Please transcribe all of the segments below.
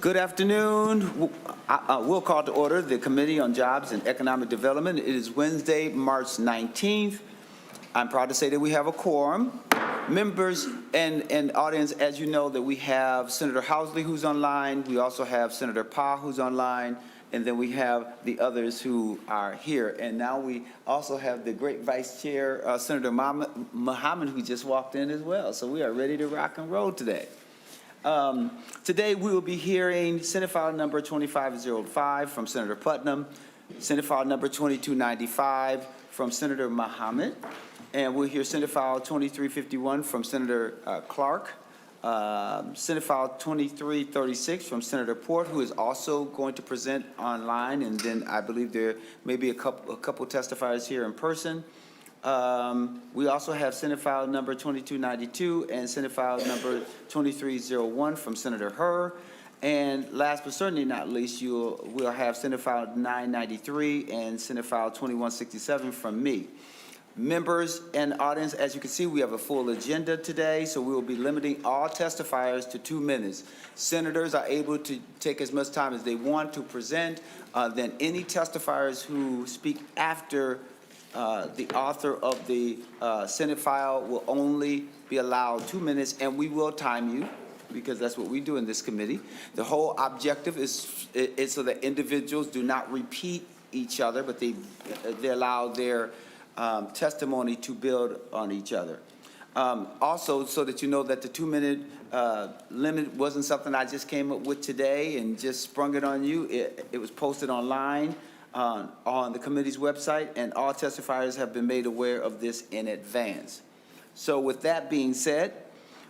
Good afternoon. We'll call to order the Committee on Jobs and Economic Development. It is Wednesday, March 19th. I'm proud to say that we have a quorum. Members and audience, as you know, that we have Senator Housley who's online. We also have Senator Pa who's online. And then we have the others who are here. And now we also have the great Vice Chair, Senator Mohamed, who just walked in as well. So we are ready to rock and roll today. Today we will be hearing Senate File number 2505 from Senator Putnam, Senate File number 2295 from Senator Mohamed, and we'll hear Senate File 2351 from Senator Clark, Senate File 2336 from Senator Port, who is also going to present online, and then I believe there may be a couple testifiers here in person. We also have Senate File number 2292 and Senate File number 2301 from Senator Herr. And last but certainly not least, we'll have Senate File 993 and Senate File 2167 from me. Members and audience, as you can see, we have a full agenda today, so we will be limiting all testifiers to 2 minutes. Senators are able to take as much time as they want to present. Then any testifiers who speak after the author of the Senate file will only be allowed 2 minutes, and we will time you because that's what we do in this committee. The whole objective is so that individuals do not repeat each other, but they allow their testimony to build on each other. Also, so that you know that the 2 minute limit wasn't something I just came up with today and just sprung it on you. It was posted online on the committee's website, and all testifiers have been made aware of this in advance. So with that being said,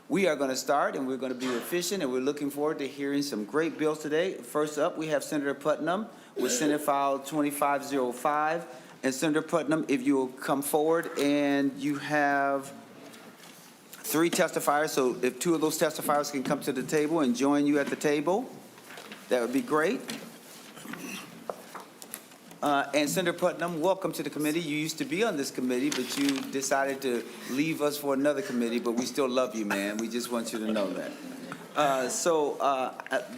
we are going to start, and we're going to be efficient, and we're looking forward to hearing some great bills today. First up, we have Senator Putnam with Senate File 2505. And Senator Putnam, if you will come forward, and you have 3 testifiers, so if 2 of those testifiers can come to the table and join you at the table, that would be great. And Senator Putnam, welcome to the committee. You used to be on this committee, but you decided to leave us for another committee, but we still love you, man. We just want you to know that.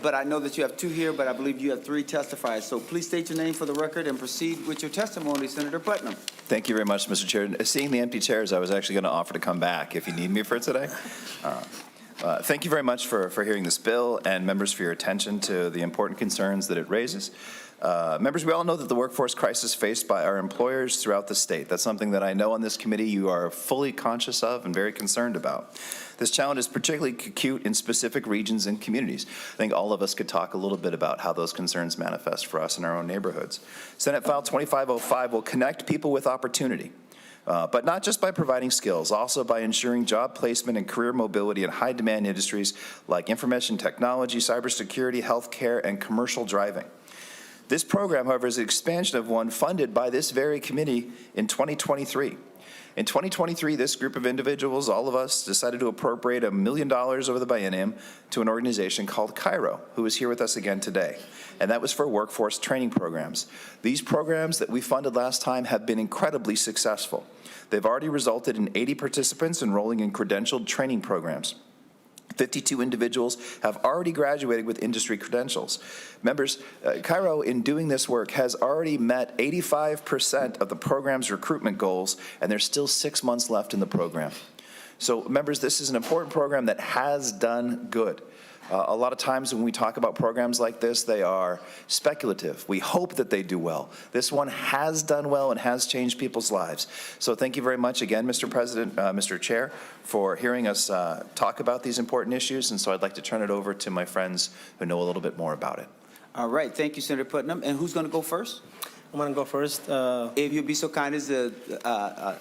But I know that you have 2 here, but I believe you have 3 testifiers. So please state your name for the record and proceed with your testimony, Senator Putnam. Thank you very much, Mr. Chair. Seeing the empty chairs, I was actually going to offer to come back if you need me for today. Thank you very much for hearing this bill, and members for your attention to the important concerns that it raises. Members, we all know that the workforce crisis faced by our employers throughout the state. That's something that I know on this committee you are fully conscious of and very concerned about. This challenge is particularly acute in specific regions and communities. I think all of us could talk a little bit about how those concerns manifest for us in our own neighborhoods. Senate File 2505 will connect people with opportunity. But not just by providing skills, also by ensuring job placement and career mobility in high-demand industries like information technology, cybersecurity, healthcare, and commercial driving. This program, however, is an expansion of one funded by this very committee in 2023. In 2023, this group of individuals, all of us, decided to appropriate $1 million over the biennium to an organization called Cairo, who is here with us again today. And that was for workforce training programs. These programs that we funded last time have been incredibly successful. They've already resulted in 80 participants enrolling in credentialed training programs. 52 individuals have already graduated with industry credentials. Members, Cairo, in doing this work, has already met 85% of the program's recruitment goals, and there's still 6 months left in the program. So, members, this is an important program that has done good. A lot of times when we talk about programs like this, they are speculative. We hope that they do well. This one has done well and has changed people's lives. So thank you very much again, Mr. President, Mr. Chair, for hearing us talk about these important issues. And so I'd like to turn it over to my friends who know a little bit more about it. All right. Thank you, Senator Putnam. And who's going to go first? I'm going to go first. If you'd be so kind as to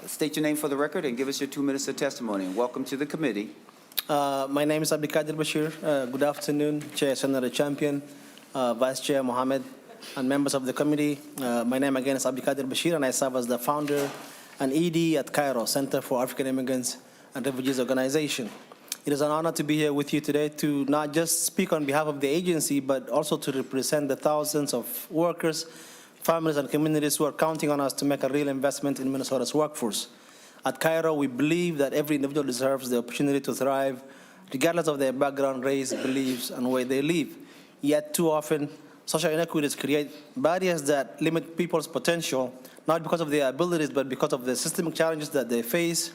state your name for the record and give us your 2 minutes of testimony. And welcome to the committee. My name is Abdikadir Bashir. Good afternoon, Chair Senator Champion, Vice Chair Mohamed, and members of the committee. My name again is Abdikadir Bashir, and I serve as the founder and ED at Cairo, Center for African Immigrants and Refugees Organization. It is an honor to be here with you today to not just speak on behalf of the agency, but also to represent the thousands of workers, families, and communities who are counting on us to make a real investment in Minnesota's workforce. At Cairo, we believe that every individual deserves the opportunity to thrive, regardless of their background, race, beliefs, and where they live. Yet too often, social inequities create barriers that limit people's potential, not because of their abilities, but because of the systemic challenges that they face.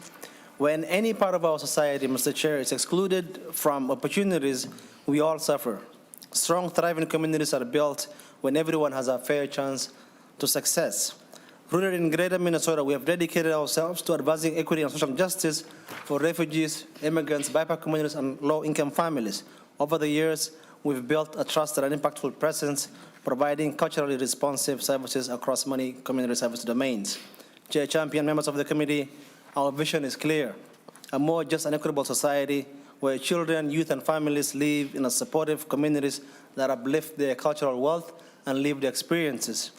When any part of our society, Mr. Chair, is excluded from opportunities, we all suffer. Strong, thriving communities are built when everyone has a fair chance to success. Rooted in greater Minnesota, we have dedicated ourselves to advancing equity and social justice for refugees, immigrants, BIPOC communities, and low-income families. Over the years, we've built a trusted and impactful presence, providing culturally responsive services across many community service domains. Chair Champion, members of the committee, our vision is clear: a more just and equitable society where children, youth, and families live in a supportive communities that uplift their cultural wealth and lived experiences.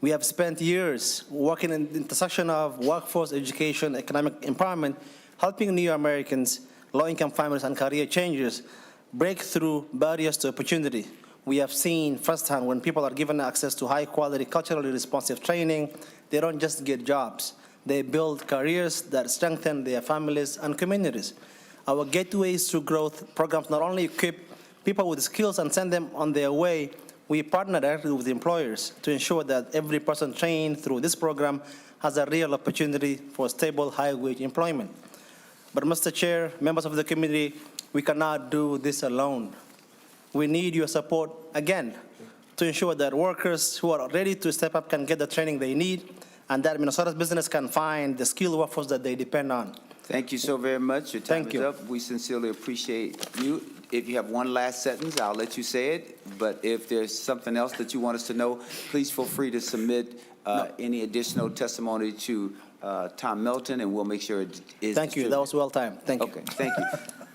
We have spent years working in the intersection of workforce, education, economic empowerment, helping new Americans, low-income families, and career changers break through barriers to opportunity. We have seen firsthand when people are given access to high-quality, culturally responsive training, they don't just get jobs. They build careers that strengthen their families and communities. Our Gateways2Growth programs not only equip people with skills and send them on their way, we partner directly with employers to ensure that every person trained through this program has a real opportunity for stable, high-wage employment. But, Mr. Chair, members of the committee, we cannot do this alone. We need your support, again, to ensure that workers who are ready to step up can get the training they need, and that Minnesota's business can find the skilled workforce that they depend on. Thank you so very much. Your time Thank is you. up. We sincerely appreciate you. If you have one last sentence, I'll let you say it. But if there's something else that you want us to know, please feel free to submit any additional testimony to Tom Melton, and we'll make sure it is Thank you. That was well timed. Thank you. Okay, thank you.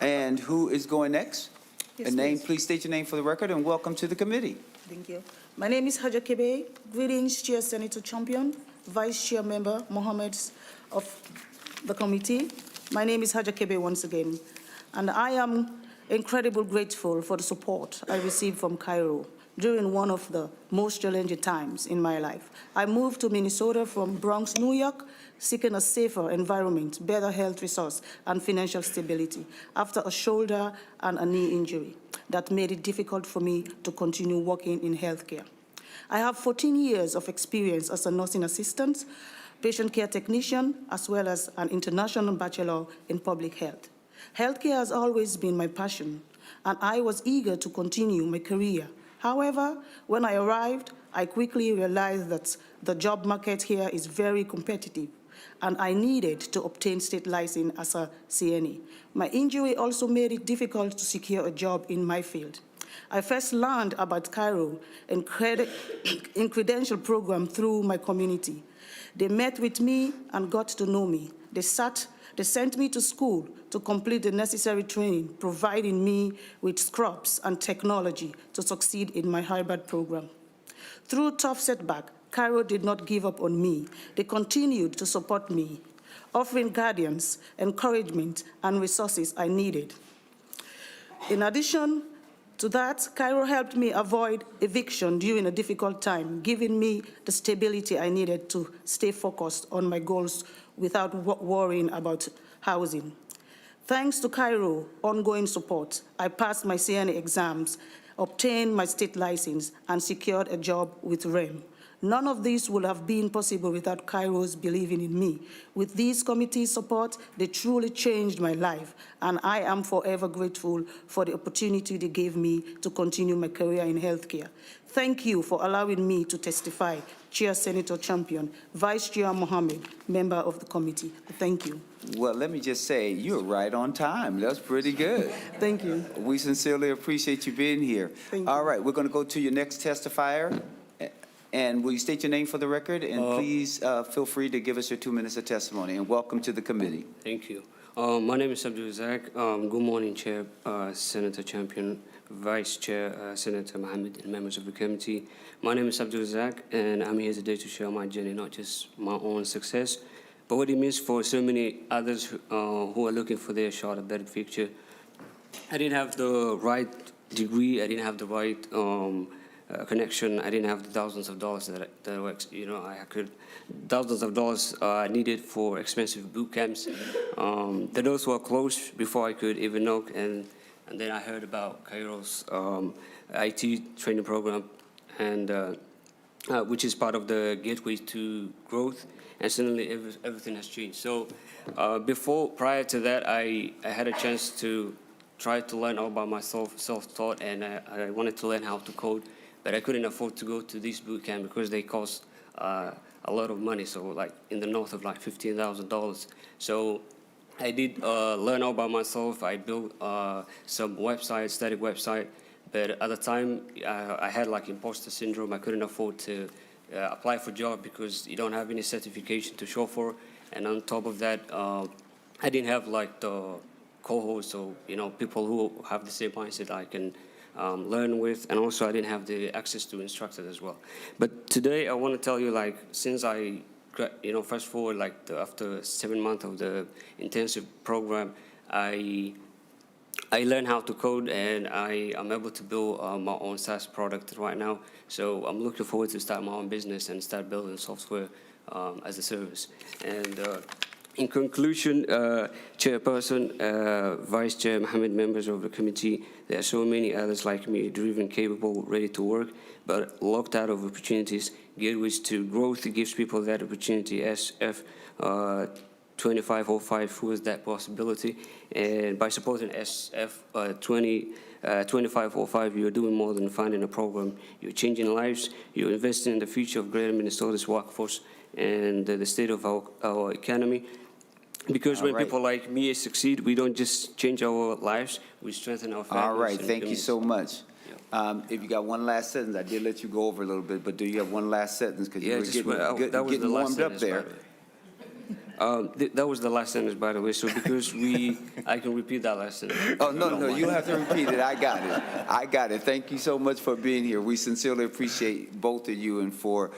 And who is going next? Yes, A name, please. please state your name for the record, and welcome to the committee. Thank you. My name is Hawj. Greetings, Chair Senator Champion, Vice Chair Member Mohamed of the committee. My name is Hawj once again, and I am incredibly grateful for the support I received from Cairo during one of the most challenging times in my life. I moved to Minnesota from Bronx, New York, seeking a safer environment, better health resource, and financial stability after a shoulder and a knee injury that made it difficult for me to continue working in healthcare. I have 14 years of experience as a nursing assistant, patient care technician, as well as an international bachelor in public health. Healthcare has always been my passion, and I was eager to continue my career. However, when I arrived, I quickly realized that the job market here is very competitive, and I needed to obtain state license as a CNA. My injury also made it difficult to secure a job in my field. I first learned about Cairo in credential program through my community. They met with me and got to know me. They sent me to school to complete the necessary training, providing me with scrubs and technology to succeed in my Harvard program. Through tough setback, Cairo did not give up on me. They continued to support me, offering guidance, encouragement, and resources I needed. In addition to that, Cairo helped me avoid eviction during a difficult time, giving me the stability I needed to stay focused on my goals without worrying about housing. Thanks to Cairo ongoing support, I passed my CNA exams, obtained my state license, and secured a job with REM. None of this would have been possible without Cairo's believing in me. With these committees' support, they truly changed my life, and I am forever grateful for the opportunity they gave me to continue my career in healthcare. Thank you for allowing me to testify. Chair Senator Champion, Vice Chair Mohamed, member of the committee. Thank you. Well, let me just say, you're right on time. That's pretty good. Thank you. We sincerely appreciate you being here. Thank you. All right, we're going to go to your next testifier. And will you state your name for the record? And please feel free to give us your 2 minutes of testimony. And welcome to the committee. Thank you. My name is Abdul Razak. Good morning, Chair, Senator Champion, Vice Chair, Senator Mohamed, and members of the committee. My name is Abdul Razak, and I'm here today to share my journey, not just my own success, but what it means for so many others who are looking for their shot, a better future. I didn't have the right degree. I didn't have the right connection. I didn't have the thousands of dollars that thousands of dollars needed for expensive boot camps. The doors were closed before I could even knock, and And then I heard about Cairo's IT training program, and which is part of the Gateways to Growth, and suddenly everything has changed. So prior to that, I had a chance to try to learn all by myself, self-taught, and I wanted to learn how to code, but I couldn't afford to go to this boot camp because they cost a lot of money, so like in the north of like $15,000. So I did learn all by myself. I built some websites, static website, but at the time I had like imposter syndrome. I couldn't afford to apply for job because you don't have any certification to show for. And on top of that, I didn't have like the co-hosts or people who have the same mindset I can learn with, and also I didn't have the access to instructors as well. But today I want to tell you, like, since I fast forward, like after 7 months of the intensive program, I learned how to code, and I am able to build my own SaaS product right now. So I'm looking forward to start my own business and start building software as a service. And in conclusion, Chairperson, Vice Chair, Mohamed, members of the committee, there are so many others like me, driven, capable, ready to work, but locked out of opportunities. Gateways to Growth gives people that opportunity. SF 2505 fuels that possibility. And by supporting SF 2505, you're doing more than finding a program. You're changing lives. You're investing in the future of Greater Minnesota's workforce and the state of our economy. Because when people like me succeed, we don't just change our lives, we strengthen our families. All right, and thank you communities. so much. If you got one last sentence, I did let you go over a little bit, but do you have one last sentence? Because you were getting warmed up there. That was the last sentence, by the way. So because I can repeat that last sentence. Oh, no, you don't have to repeat it. I got it. Thank you so much for being here. We sincerely appreciate both of you and for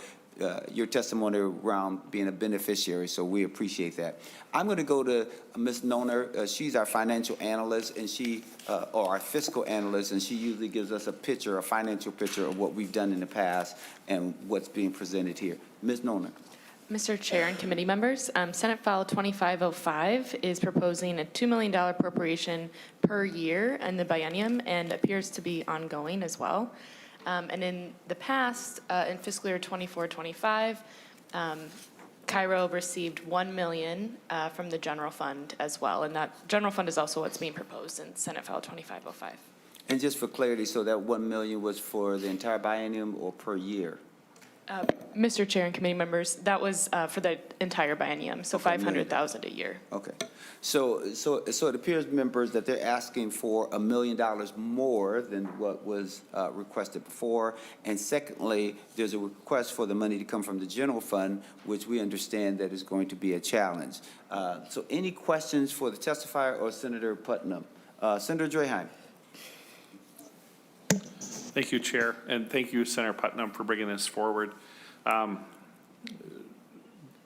your testimony around being a beneficiary, so we appreciate that. I'm going to go to Ms. Noner. She's our financial analyst, and or our fiscal analyst, and she usually gives us a financial picture of what we've done in the past and what's being presented here. Ms. Noner. Mr. Chair and committee members, Senate File 2505 is proposing a $2 million appropriation per year in the biennium and appears to be ongoing as well. And in the past, in fiscal year 24-25, Cairo received $1 million from the general fund as well, and that general fund is also what's being proposed in Senate File 2505. And just for clarity, so that $1 million was for the entire biennium or per year? Mr. Chair and committee members, that was for the entire biennium, so Okay, $500,000 a year. Okay. So it appears, members, that they're asking for $1 million more than what was requested before. And secondly, there's a request for the money to come from the general fund, which we understand that is going to be a challenge. So any questions for the testifier or Senator Putnam? Senator Draheim. Thank you, Chair, and thank you, Senator Putnam, for bringing this forward.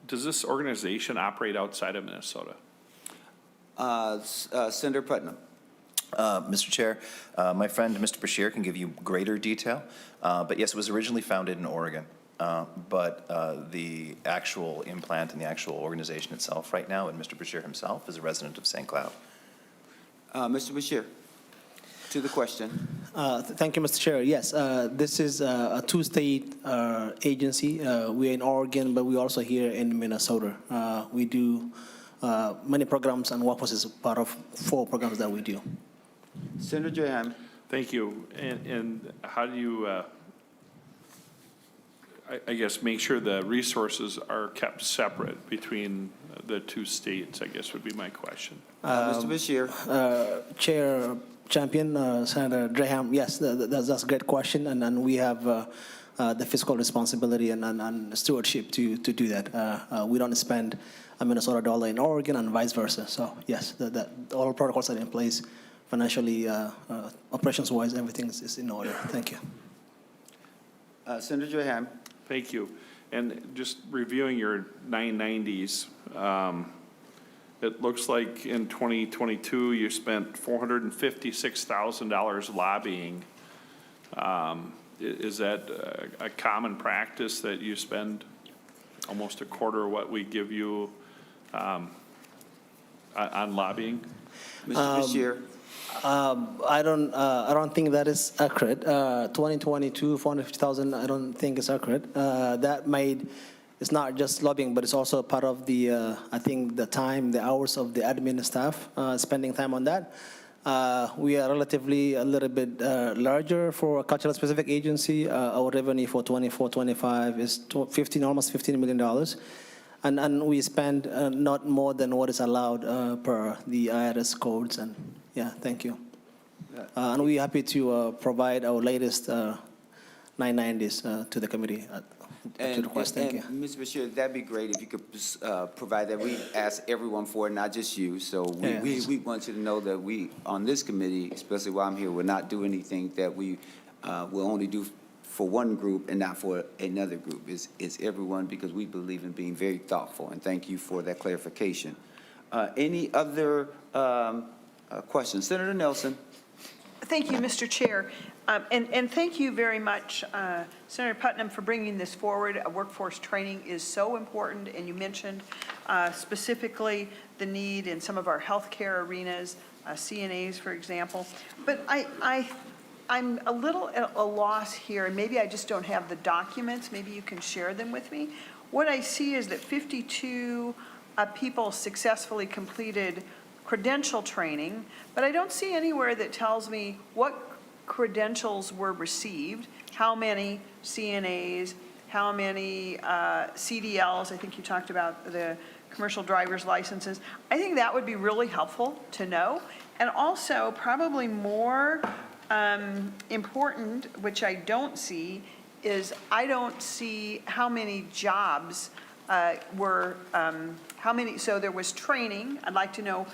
Does this organization operate outside of Minnesota? Senator Putnam. Mr. Chair, my friend, Mr. Bashir, can give you greater detail. But yes, it was originally founded in Oregon. But the actual implant and the actual organization itself right now, and Mr. Bashir himself, is a resident of St. Cloud. Mr. Bashir, to the question. Thank you, Mr. Chair. Yes, this is a two-state agency. We're in Oregon, but we're also here in Minnesota. We do many programs, and Workforce is part of 4 programs that we do. Senator Draheim. Thank you. And how do you, I guess, make sure the resources are kept separate between the 2 states, I guess would be my question. Mr. Bashir. Chair Champion, Senator Draheim, yes, that's a great question, and we have the fiscal responsibility and stewardship to do that. We don't spend a Minnesota dollar in Oregon and vice versa. So yes, all protocols are in place financially, operations-wise, everything is in order. Thank you. Senator Draheim. Thank you. And just reviewing your 990s, it looks like in 2022 you spent $456,000 lobbying. Is that a common practice that you spend almost a quarter of what we give you on lobbying? Mr. Bashir. I don't think that is accurate. 2022, 450,000, I don't think is accurate. It's not just lobbying, but it's also part of the, I think, the time, the hours of the admin staff spending time on that. We are relatively a little bit larger for a cultural specific agency. Our revenue for 24-25 is almost $15 million. And we spend not more than what is allowed per the IRS codes. And yeah, thank you. And we're happy to provide our latest 990s to the committee. To request. Thank you. Ms. Bashir, that'd be great if you could provide that. We ask everyone for it, not just you. So we want you to know that we, on this committee, especially while I'm here, will not do anything that we will only do for one group and not for another group. It's everyone, because we believe in being very thoughtful, and thank you for that clarification. Any other questions? Senator Nelson. Thank you, Mr. Chair. And thank you very much, Senator Putnam, for bringing this forward. Workforce training is so important, and you mentioned specifically the need in some of our healthcare arenas, CNAs, for example. But I'm a little at a loss here, and maybe I just don't have the documents. Maybe you can share them with me. What I see is that 52 people successfully completed credential training, but I don't see anywhere that tells me what credentials were received, how many CNAs, how many CDLs. I think you talked about the commercial driver's licenses. I think that would be really helpful to know. And also, probably more important, which I don't see, is I don't see how many jobs so there was training. I'd like to know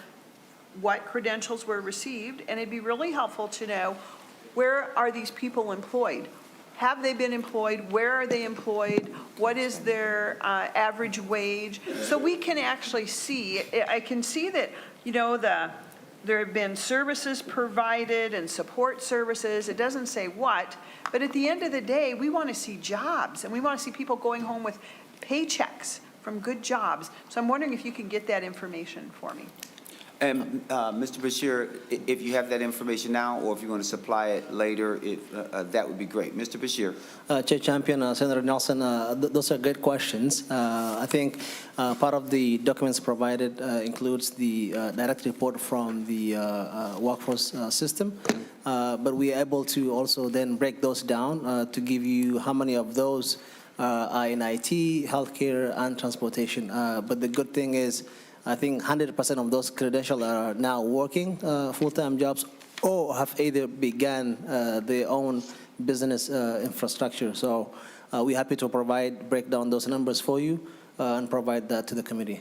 what credentials were received, and it'd be really helpful to know, where are these people employed? Have they been employed? Where are they employed? What is their average wage? So we can actually see, I can see that, you know, there have been services provided and support services. It doesn't say what, but at the end of the day, we want to see jobs, and we want to see people going home with paychecks from good jobs. So I'm wondering if you can get that information for me. And Mr. Bashir, if you have that information now, or if you want to supply it later, that would be great. Mr. Bashir. Chair Champion, Senator Nelson, those are good questions. I think part of the documents provided includes the direct report from the workforce system, but we are able to also then break those down to give you how many of those are in IT, healthcare, and transportation. But the good thing is, I think 100% of those credentials are now working full-time jobs or have either began their own business infrastructure. So we're happy to break down those numbers for you and provide that to the committee.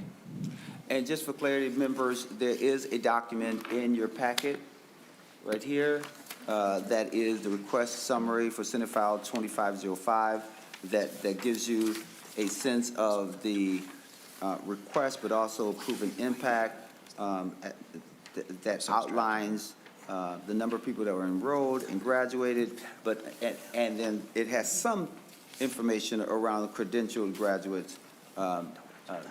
And just for clarity, members, there is a document in your packet right here that is the request summary for Senate File 2505 that gives you a sense of the request, but also proven impact that outlines the number of people that were enrolled and graduated, and then it has some information around credentialed graduates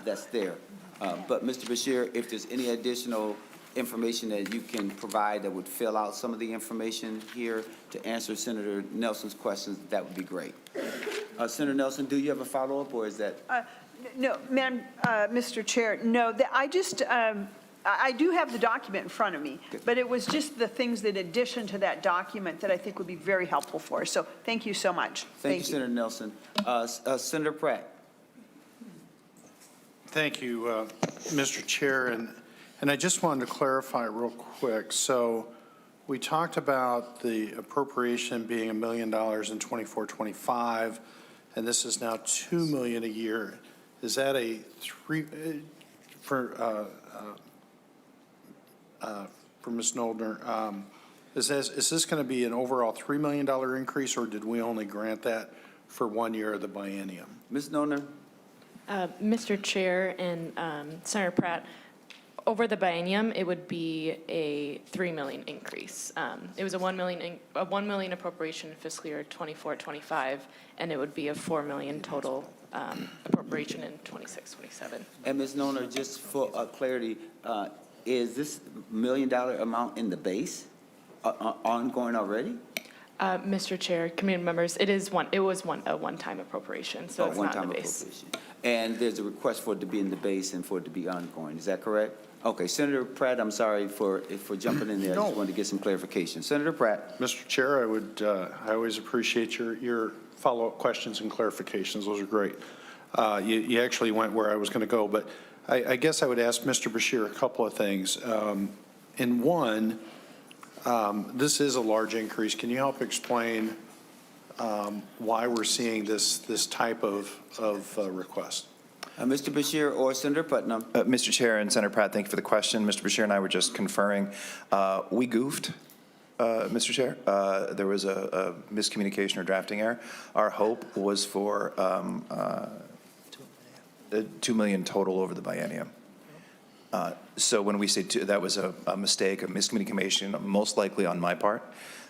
that's there. But Mr. Bashir, if there's any additional information that you can provide that would fill out some of the information here to answer Senator Nelson's questions, that would be great. Senator Nelson, do you have a follow-up, or is that? No, Mr. Chair, no, I just, I do have the document in front of me, but it was just the things in addition to that document that I think would be very helpful for us. So thank you so much. Thank you, Senator Nelson. Senator Pratt. Thank you, Mr. Chair. And I just wanted to clarify real quick. So we talked about the appropriation being $1 million in 24-25, and this is now $2 million a year. Is that a for Ms. Noldner, is this going to be an overall $3 million increase, or did we only grant that for 1 year of the biennium? Ms. Noldner. Mr. Chair and Senator Pratt, over the biennium, it would be a $3 million increase. It was a $1 million appropriation in fiscal year 24-25, and it would be a $4 million total appropriation in 26-27. And Ms. Noldner, just for clarity, is this $1 million amount in the base, ongoing already? Mr. Chair, community members, it was a one-time appropriation, so Oh, it's not in one-time the base. appropriation. And there's a request for it to be in the base and for it to be ongoing, is that correct? Okay, Senator Pratt, I'm sorry for jumping in there, I just wanted to get some clarification. Senator Pratt? Mr. Chair, I always appreciate your follow-up questions and clarifications. Those are great. You actually went where I was going to go, but I guess I would ask Mr. Bashir a couple of things. In one, this is a large increase. Can you help explain why we're seeing this type of request? Mr. Bashir or Senator Putnam? Mr. Chair and Senator Pratt, thank you for the question. Mr. Bashir and I were just conferring. We goofed, Mr. Chair. There was a miscommunication or drafting error. Our hope was for $2 million total over the biennium. So when we say that was a mistake, a miscommunication, most likely on my part.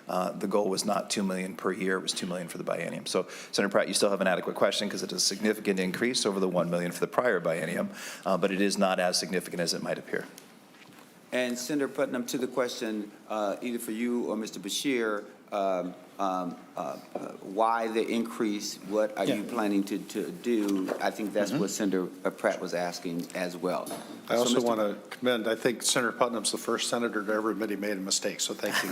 The goal was not $2 million per year, it was $2 million for the biennium. So Senator Pratt, you still have an adequate question because it is a significant increase over the $1 million for the prior biennium, but it is not as significant as it might appear. And Senator Putnam, to the question, either for you or Mr. Bashir, why the increase? What are you planning to do? I think that's what Senator Pratt was asking as well. I also want to commend, I think Senator Putnam's the first senator to ever admit he made a mistake, so thank you.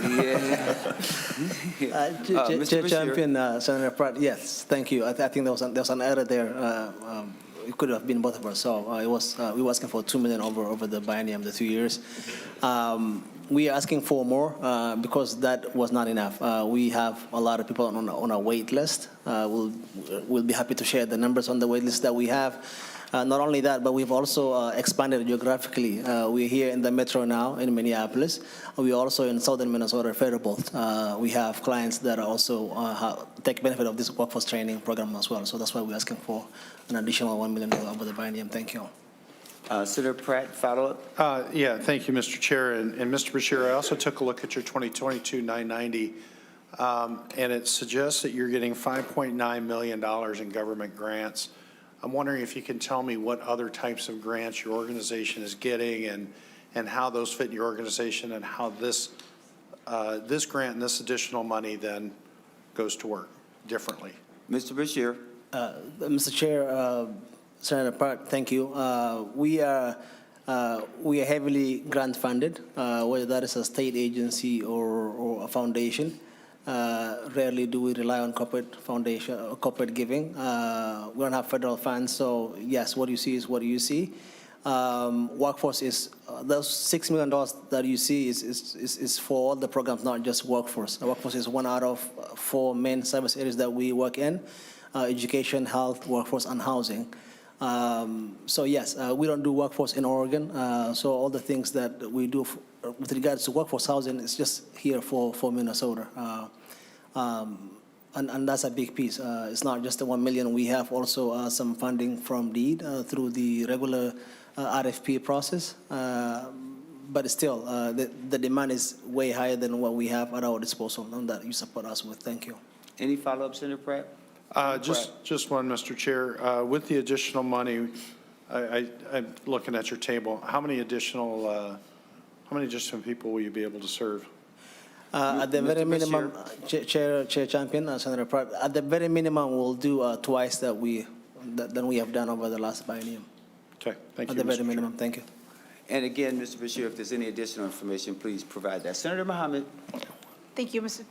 Mr. Champion, Senator Pratt, yes, thank you. I think there was an error there. It could have been both of us. So we were asking for $2 million over the biennium, the 2 years. We are asking for more because that was not enough. We have a lot of people on a wait list. We'll be happy to share the numbers on the wait list that we have. Not only that, but we've also expanded geographically. We're here in the metro now in Minneapolis. We're also in southern Minnesota, Faribault. We have clients that are also take benefit of this workforce training program as well. So that's why we're asking for an additional $1 million over the biennium. Thank you. Senator Pratt, follow-up? Yeah, thank you, Mr. Chair. And Mr. Bashir, I also took a look at your 2022 990, and it suggests that you're getting $5.9 million in government grants. I'm wondering if you can tell me what other types of grants your organization is getting and how those fit in your organization and how this grant and this additional money then goes to work differently. Mr. Bashir? Mr. Chair, Senator Pratt, thank you. We are heavily grant funded, whether that is a state agency or a foundation. Rarely do we rely on corporate foundation or corporate giving. We don't have federal funds, so yes, what you see is what you see. Workforce is those $6 million that you see is for all the programs, not just workforce. Workforce is one out of 4 main service areas that we work in: education, health, workforce, and housing. So yes, we don't do workforce in Oregon. So all the things that we do with regards to workforce housing is just here for Minnesota. And that's a big piece. It's not just the $1 million. We have also some funding from DEED through the regular RFP process. But still, the demand is way higher than what we have at our disposal, and that you support us with. Thank you. Any follow-up, Senator Pratt? Just one, Mr. Chair. With the additional money, I'm looking at your table. How many additional people will you be able to serve? At the very minimum, Chair Champion, Senator Pratt, at the very minimum, we'll do twice than we have done over the last biennium. Okay, thank you, At the very Mr. minimum, thank you. And again, Mr. Bashir, if there's any additional information, please provide that. Senator Mohamed? Thank you, Mr.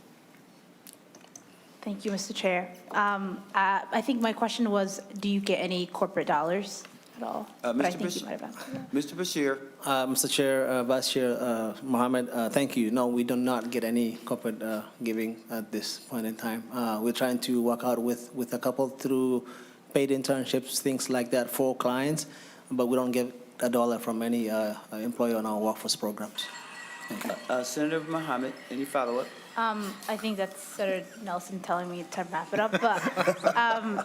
Chair. I think my question was, do you get any corporate dollars at all? But I think you might have answered that. Mr. Bashir? Mr. Chair, Vice Chair Mohamed, thank you. No, we do not get any corporate giving at this point in time. We're trying to work out with a couple through paid internships, things like that for clients, but we don't get a dollar from any employee on our workforce programs. Thank you. Senator Mohamed, any follow-up? I think that's Senator Nelson telling me to wrap it up, but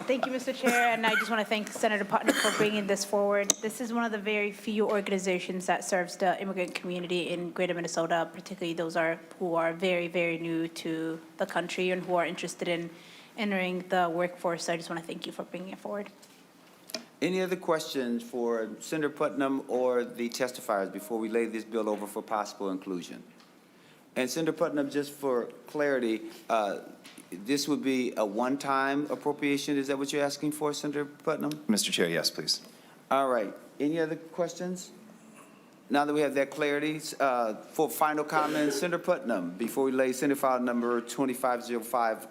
thank you, Mr. Chair, and I just want to thank Senator Putnam for bringing this forward. This is one of the very few organizations that serves the immigrant community in Greater Minnesota, particularly those who are very, very new to the country and who are interested in entering the workforce. So I just want to thank you for bringing it forward. Any other questions for Senator Putnam or the testifiers before we lay this bill over for possible inclusion? And Senator Putnam, just for clarity, this would be a one-time appropriation. Is that what you're asking for, Senator Putnam? Mr. Chair, yes, please. All right. Any other questions? Now that we have that clarity, for final comments, Senator Putnam, before we lay Senate file number 2505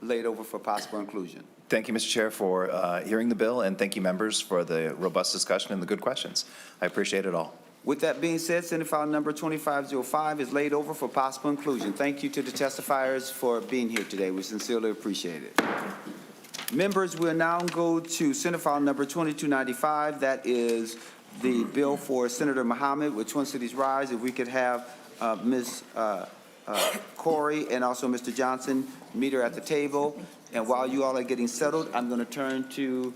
laid over for possible inclusion. Thank you, Mr. Chair, for hearing the bill, and thank you, members, for the robust discussion and the good questions. I appreciate it all. With that being said, Senate file number 2505 is laid over for possible inclusion. Thank you to the testifiers for being here today. We sincerely appreciate it. Members, we'll now go to Senate file number 2295. That is the bill for Senator Mohamed with Twin Cities Rise. If we could have Ms. Corey and also Mr. Johnson meet her at the table. And while you all are getting settled, I'm going to turn to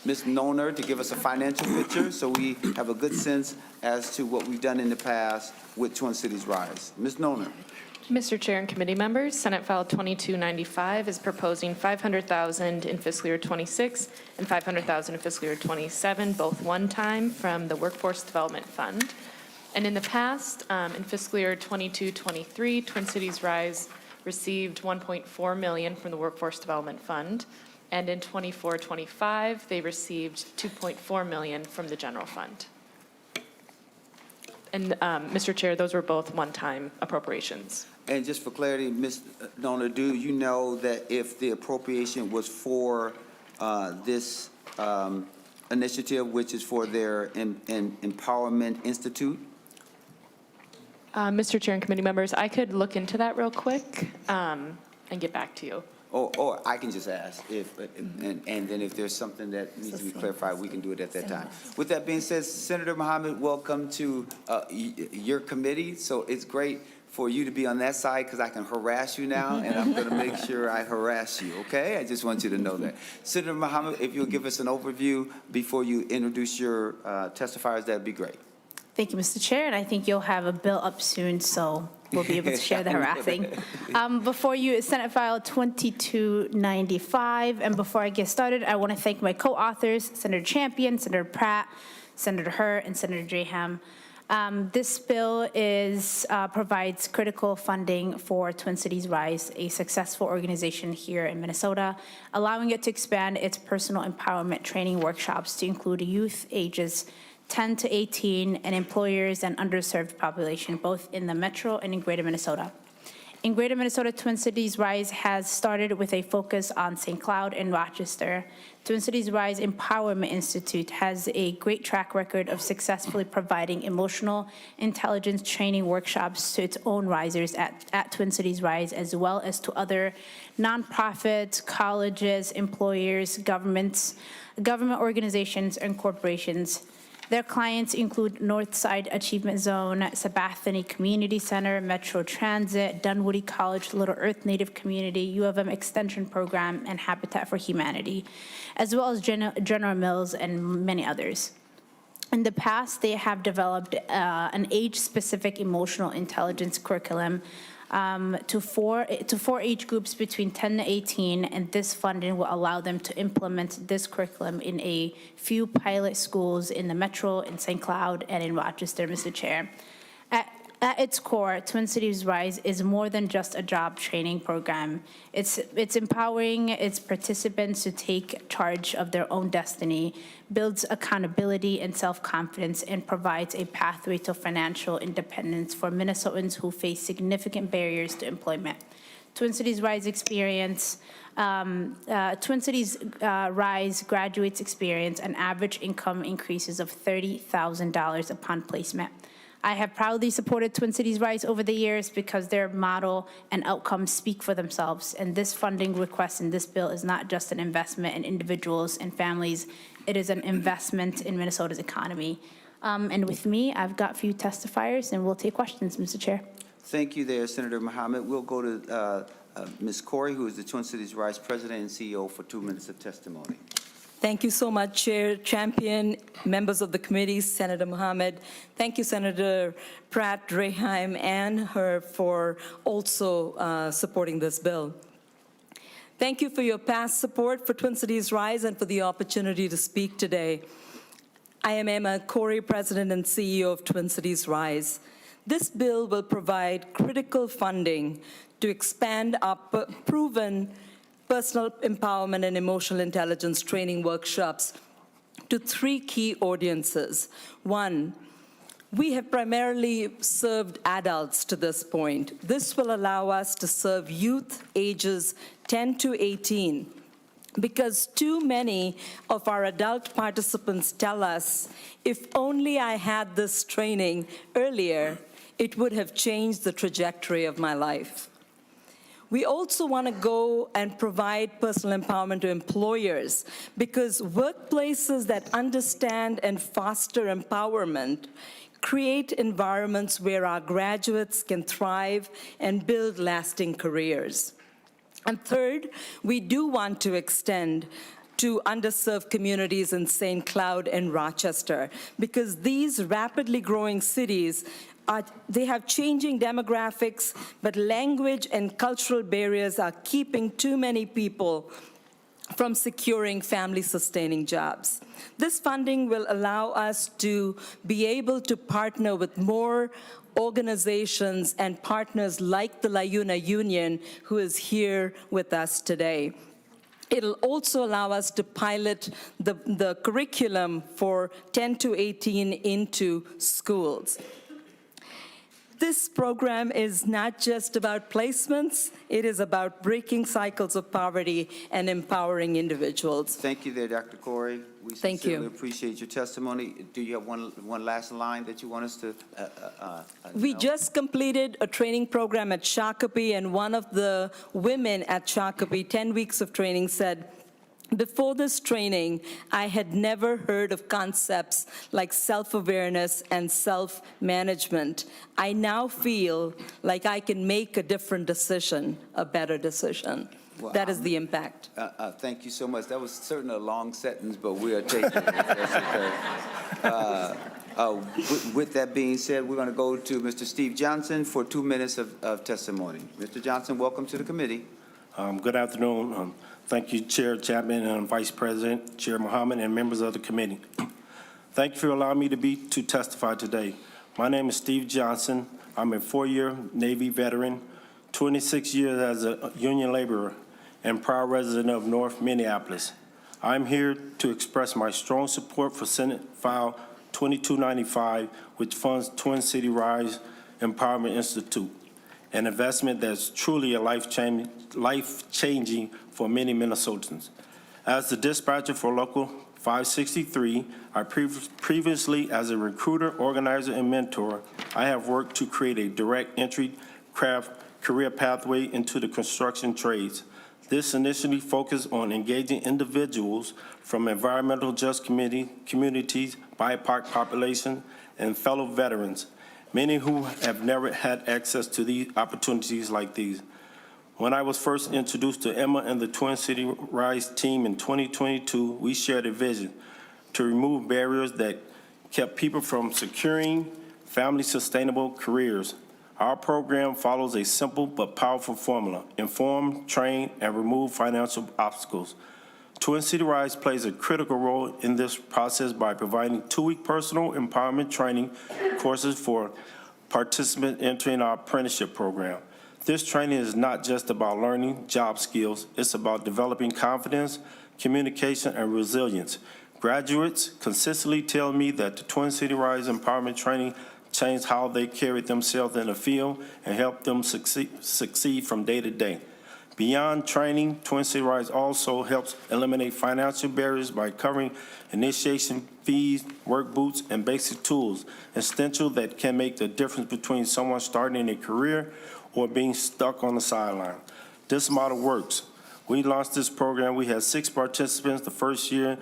Ms. Noner to give us a financial picture so we have a good sense as to what we've done in the past with Twin Cities Rise. Ms. Noner. Mr. Chair and committee members, Senate File 2295 is proposing $500,000 in fiscal year 26 and $500,000 in fiscal year 27, both one-time from the Workforce Development Fund. And in the past, in fiscal year 22-23, Twin Cities Rise received $1.4 million from the Workforce Development Fund, and in 24-25, they received $2.4 million from the general fund. And Mr. Chair, those were both one-time appropriations. And just for clarity, Ms. Noner, do you know that if the appropriation was for this initiative, which is for their Empowerment Institute? Mr. Chair and committee members, I could look into that real quick and get back to you. Or I can just ask, and then if there's something that needs to be clarified, we can do it at that time. With that being said, Senator Mohamed, welcome to your committee. So it's great for you to be on that side because I can harass you now, and I'm going to make sure I harass you, okay? I just want you to know that. Senator Mohamed, if you'll give us an overview before you introduce your testifiers, that'd be great. Thank you, Mr. Chair, and I think you'll have a bill up soon, so we'll be able to share the harassing. Before you is Senate File 2295, and before I get started, I want to thank my co-authors, Senator Champion, Senator Pratt, Senator Hurt, and Senator Graham. This bill provides critical funding for Twin Cities Rise, a successful organization here in Minnesota, allowing it to expand its personal empowerment training workshops to include youth ages 10 to 18 and employers and underserved population, both in the metro and in greater Minnesota. In greater Minnesota, Twin Cities Rise has started with a focus on St. Cloud and Rochester. Twin Cities Rise Empowerment Institute has a great track record of successfully providing emotional intelligence training workshops to its own risers at Twin Cities Rise, as well as to other nonprofits, colleges, employers, government organizations, and corporations. Their clients include Northside Achievement Zone, Sabathani Community Center, Metro Transit, Dunwoody College, Little Earth Native Community, U of M Extension Program, and Habitat for Humanity, as well as General Mills and many others. In the past, they have developed an age-specific emotional intelligence curriculum to four age groups between 10 to 18, and this funding will allow them to implement this curriculum in a few pilot schools in the Metro, in St. Cloud, and in Rochester, Mr. Chair. At its core, Twin Cities Rise is more than just a job training program. It's empowering its participants to take charge of their own destiny, builds accountability and self-confidence, and provides a pathway to financial independence for Minnesotans who face significant barriers to employment. Twin Cities Rise graduates experience an average income increases of $30,000 upon placement. I have proudly supported Twin Cities Rise over the years because their model and outcomes speak for themselves, and this funding request in this bill is not just an investment in individuals and families, it is an investment in Minnesota's economy. And with me, I've got a few testifiers, and we'll take questions, Mr. Chair. Thank you there, Senator Mohamed. We'll go to Ms. Corey, who is the Twin Cities Rise President and CEO, for 2 minutes of testimony. Thank you so much, Chair, Champion, members of the committee, Senator Mohamed. Thank you, Senator Pratt, Rehaim, and her for also supporting this bill. Thank you for your past support for Twin Cities Rise and for the opportunity to speak today. I am Emma Corey, President and CEO of Twin Cities Rise. This bill will provide critical funding to expand our proven personal empowerment and emotional intelligence training workshops to 3 key audiences. 1, we have primarily served adults to this point. This will allow us to serve youth ages 10 to 18, because too many of our adult participants tell us, if only I had this training earlier, it would have changed the trajectory of my life. We also want to go and provide personal empowerment to employers, because workplaces that understand and foster empowerment create environments where our graduates can thrive and build lasting careers. And third, we do want to extend to underserved communities in St. Cloud and Rochester, because these rapidly growing cities they have changing demographics, but language and cultural barriers are keeping too many people from securing family-sustaining jobs. This funding will allow us to be able to partner with more organizations and partners like the LaUna Union, who is here with us today. It'll also allow us to pilot the curriculum for 10 to 18 into schools. This program is not just about placements, it is about breaking cycles of poverty and empowering individuals. Thank you there, Dr. Corey. We Thank sincerely you. appreciate your testimony. Do you have one last line that you want us to We know? just completed a training program at G.A.P.P, and one of the women at G.A.P.P, 10 weeks of training, said, before this training, I had never heard of concepts like self-awareness and self-management. I now feel like I can make a different decision, a better decision. Well, That is the impact. Thank you so much. That was certainly a long sentence, but we'll take it. With that being said, we're going to go to Mr. Steve Johnson for 2 minutes of testimony. Mr. Johnson, welcome to the committee. Good afternoon. Thank you, Chair Chapman and Vice President, Chair Mohamed, and members of the committee. Thank you for allowing me to testify today. My name is Steve Johnson. I'm a 4-year Navy veteran, 26 years as a union laborer, and proud resident of North Minneapolis. I'm here to express my strong support for Senate File 2295, which funds Twin City Rise Empowerment Institute, an investment that's truly a life-changing for many Minnesotans. As the dispatcher for Local 563, I previously, as a recruiter, organizer, and mentor, I have worked to create a direct entry craft career pathway into the construction trades. This initially focused on engaging individuals from environmental justice communities, BIPOC population, and fellow veterans, many who have never had access to these opportunities like these. When I was first introduced to Emma and the Twin City Rise team in 2022, we shared a vision to remove barriers that kept people from securing family-sustainable careers. Our program follows a simple but powerful formula: inform, train, and remove financial obstacles. Twin City Rise plays a critical role in this process by providing 2-week personal empowerment training courses for participants entering our apprenticeship program. This training is not just about learning job skills, it's about developing confidence, communication, and resilience. Graduates consistently tell me that the Twin City Rise Empowerment Training changed how they carry themselves in the field and help them succeed from day to day. Beyond training, Twin City Rise also helps eliminate financial barriers by covering initiation fees, work boots, and basic tools, essential that can make the difference between someone starting a career or being stuck on the sideline. This model works. We launched this program. We had 6 participants the first year,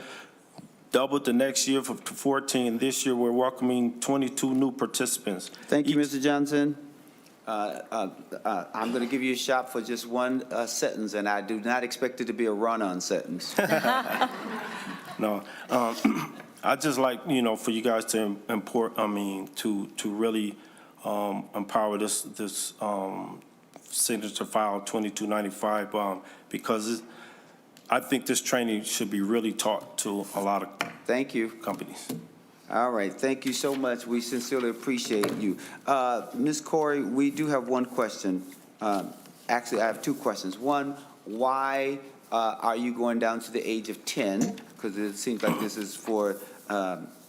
doubled the next year to 14. This year, we're welcoming 22 new participants. Thank you, Mr. Johnson. I'm going to give you a shot for just one sentence, and I do not expect it to be a run-on sentence. No, I just like, for you guys to to really empower this Senator File 2295, because I think this training should be really taught to a lot of Thank you. companies. All right, thank you so much. We sincerely appreciate you. Ms. Corey, we do have one question. Actually, I have two questions. One, why are you going down to the age of 10? Because it seems like this is for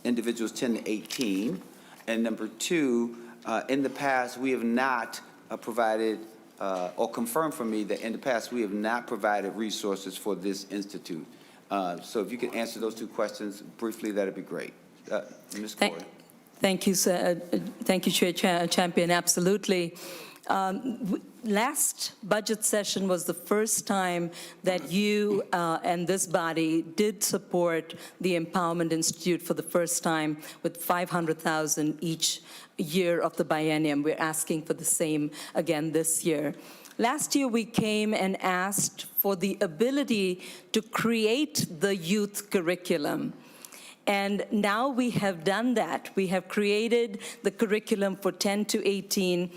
individuals 10 to 18. And number two, in the past, we have not provided, or confirmed for me that in the past, we have not provided resources for this institute. So if you could answer those two questions briefly, that'd be great. Ms. Corey. Thank you, sir. Thank you, Chair Champion. Absolutely. Last budget session was the first time that you and this body did support the Empowerment Institute for the first time with $500,000 each year of the biennium. We're asking for the same again this year. Last year, we came and asked for the ability to create the youth curriculum. And now we have done that. We have created the curriculum for 10 to 18.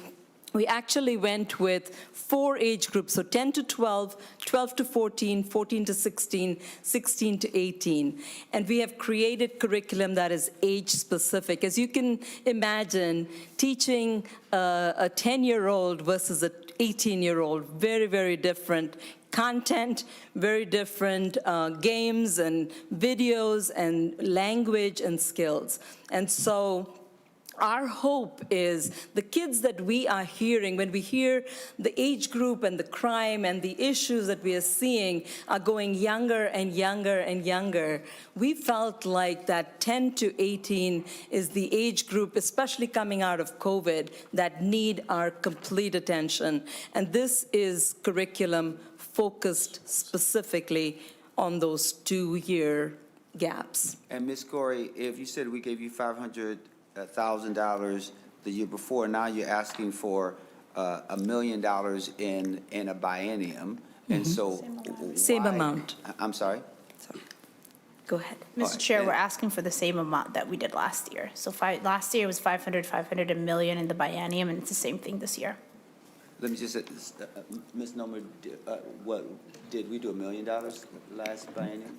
We actually went with 4 age groups, so 10 to 12, 12 to 14, 14 to 16, 16 to 18. And we have created curriculum that is age-specific. As you can imagine, teaching a 10-year-old versus an 18-year-old, very, very different content, very different games and videos and language and skills. And so our hope is the kids that we are hearing, when we hear the age group and the crime and the issues that we are seeing are going younger and younger and younger, we felt like that 10 to 18 is the age group, especially coming out of COVID, that need our complete attention. And this is curriculum focused specifically on those 2-year gaps. And Ms. Corey, if you said we gave you $500,000 the year before, now you're asking for $1 million in a biennium, and so Same why- amount. I'm sorry? Go ahead. Mr. Chair, we're asking for the same amount that we did last year. So last year was 500, 500, $1 million in the biennium, and it's the same thing this year. Let me just say, Ms. Nomer, what, did we do $1 million last biennium?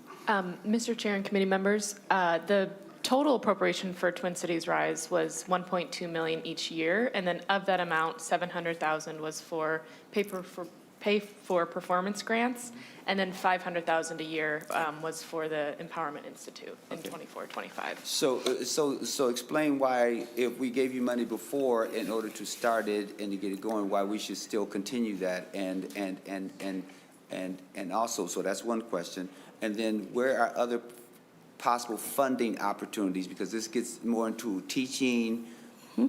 Mr. Chair and committee members, the total appropriation for Twin Cities Rise was $1.2 million each year, and then of that amount, $700,000 was for pay for performance grants, and then $500,000 a year was for the Empowerment Institute in 24-25. So explain why, if we gave you money before in order to start it and to get it going, why we should still continue that, and also, so that's one question. And then where are other possible funding opportunities, because this gets more into teaching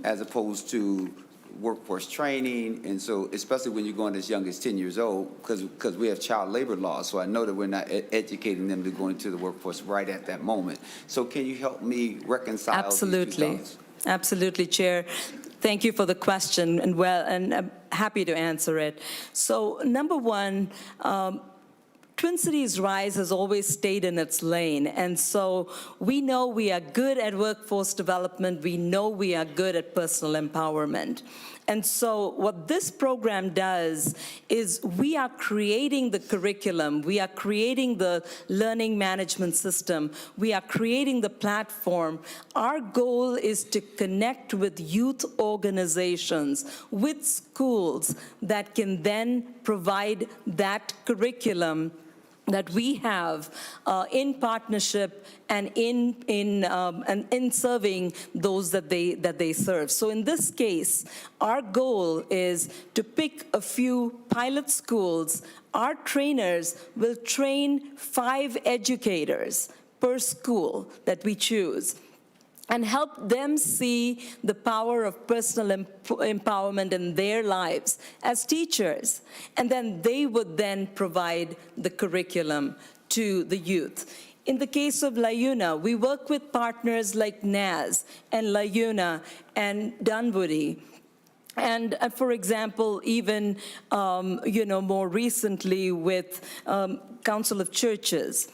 as opposed to workforce training, and so especially when you're going as young as 10 years old, because we have child labor laws, so I know that we're not educating them to go into the workforce right at that moment. So can you help me reconcile these two Absolutely. thoughts? Absolutely, Chair. Thank you for the question, and I'm happy to answer it. So number one, Twin Cities Rise has always stayed in its lane, and so we know we are good at workforce development, we know we are good at personal empowerment. And so what this program does is we are creating the curriculum, we are creating the learning management system, we are creating the platform. Our goal is to connect with youth organizations, with schools that can then provide that curriculum that we have in partnership and in serving those that they serve. So in this case, our goal is to pick a few pilot schools. Our trainers will train 5 educators per school that we choose, and help them see the power of personal empowerment in their lives as teachers. And then they would then provide the curriculum to the youth. In the case of LaUna, we work with partners like NAS and LaUna and Dunwoody. And for example, even, more recently with Council of Churches.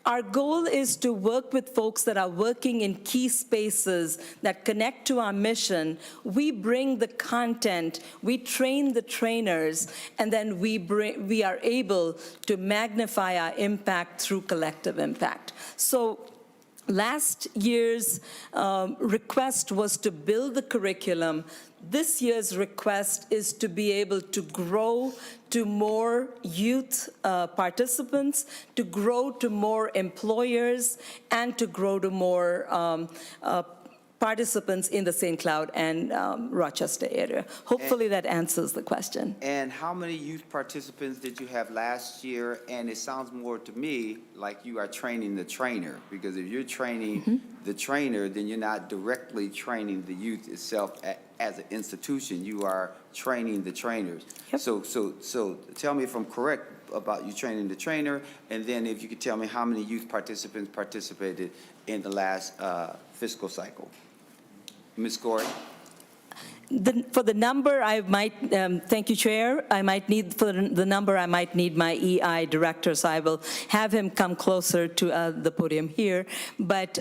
Our goal is to work with folks that are working in key spaces that connect to our mission. We bring the content, we train the trainers, and then we are able to magnify our impact through collective impact. So last year's request was to build the curriculum. This year's request is to be able to grow to more youth participants, to grow to more employers, and to grow to more participants in the St. Cloud and Rochester area. Hopefully that answers the question. And how many youth participants did you have last year? And it sounds more to me like you are training the trainer, because if you're training the trainer, then you're not directly training the youth itself as an institution. You are training the trainers. Yep. So tell me if I'm correct about you training the trainer, and then if you could tell me how many youth participants participated in the last fiscal cycle. Ms. Corey? For the number, I might, thank you, Chair, I might need, for the number, I might need my EI director, so I will have him come closer to the podium here. But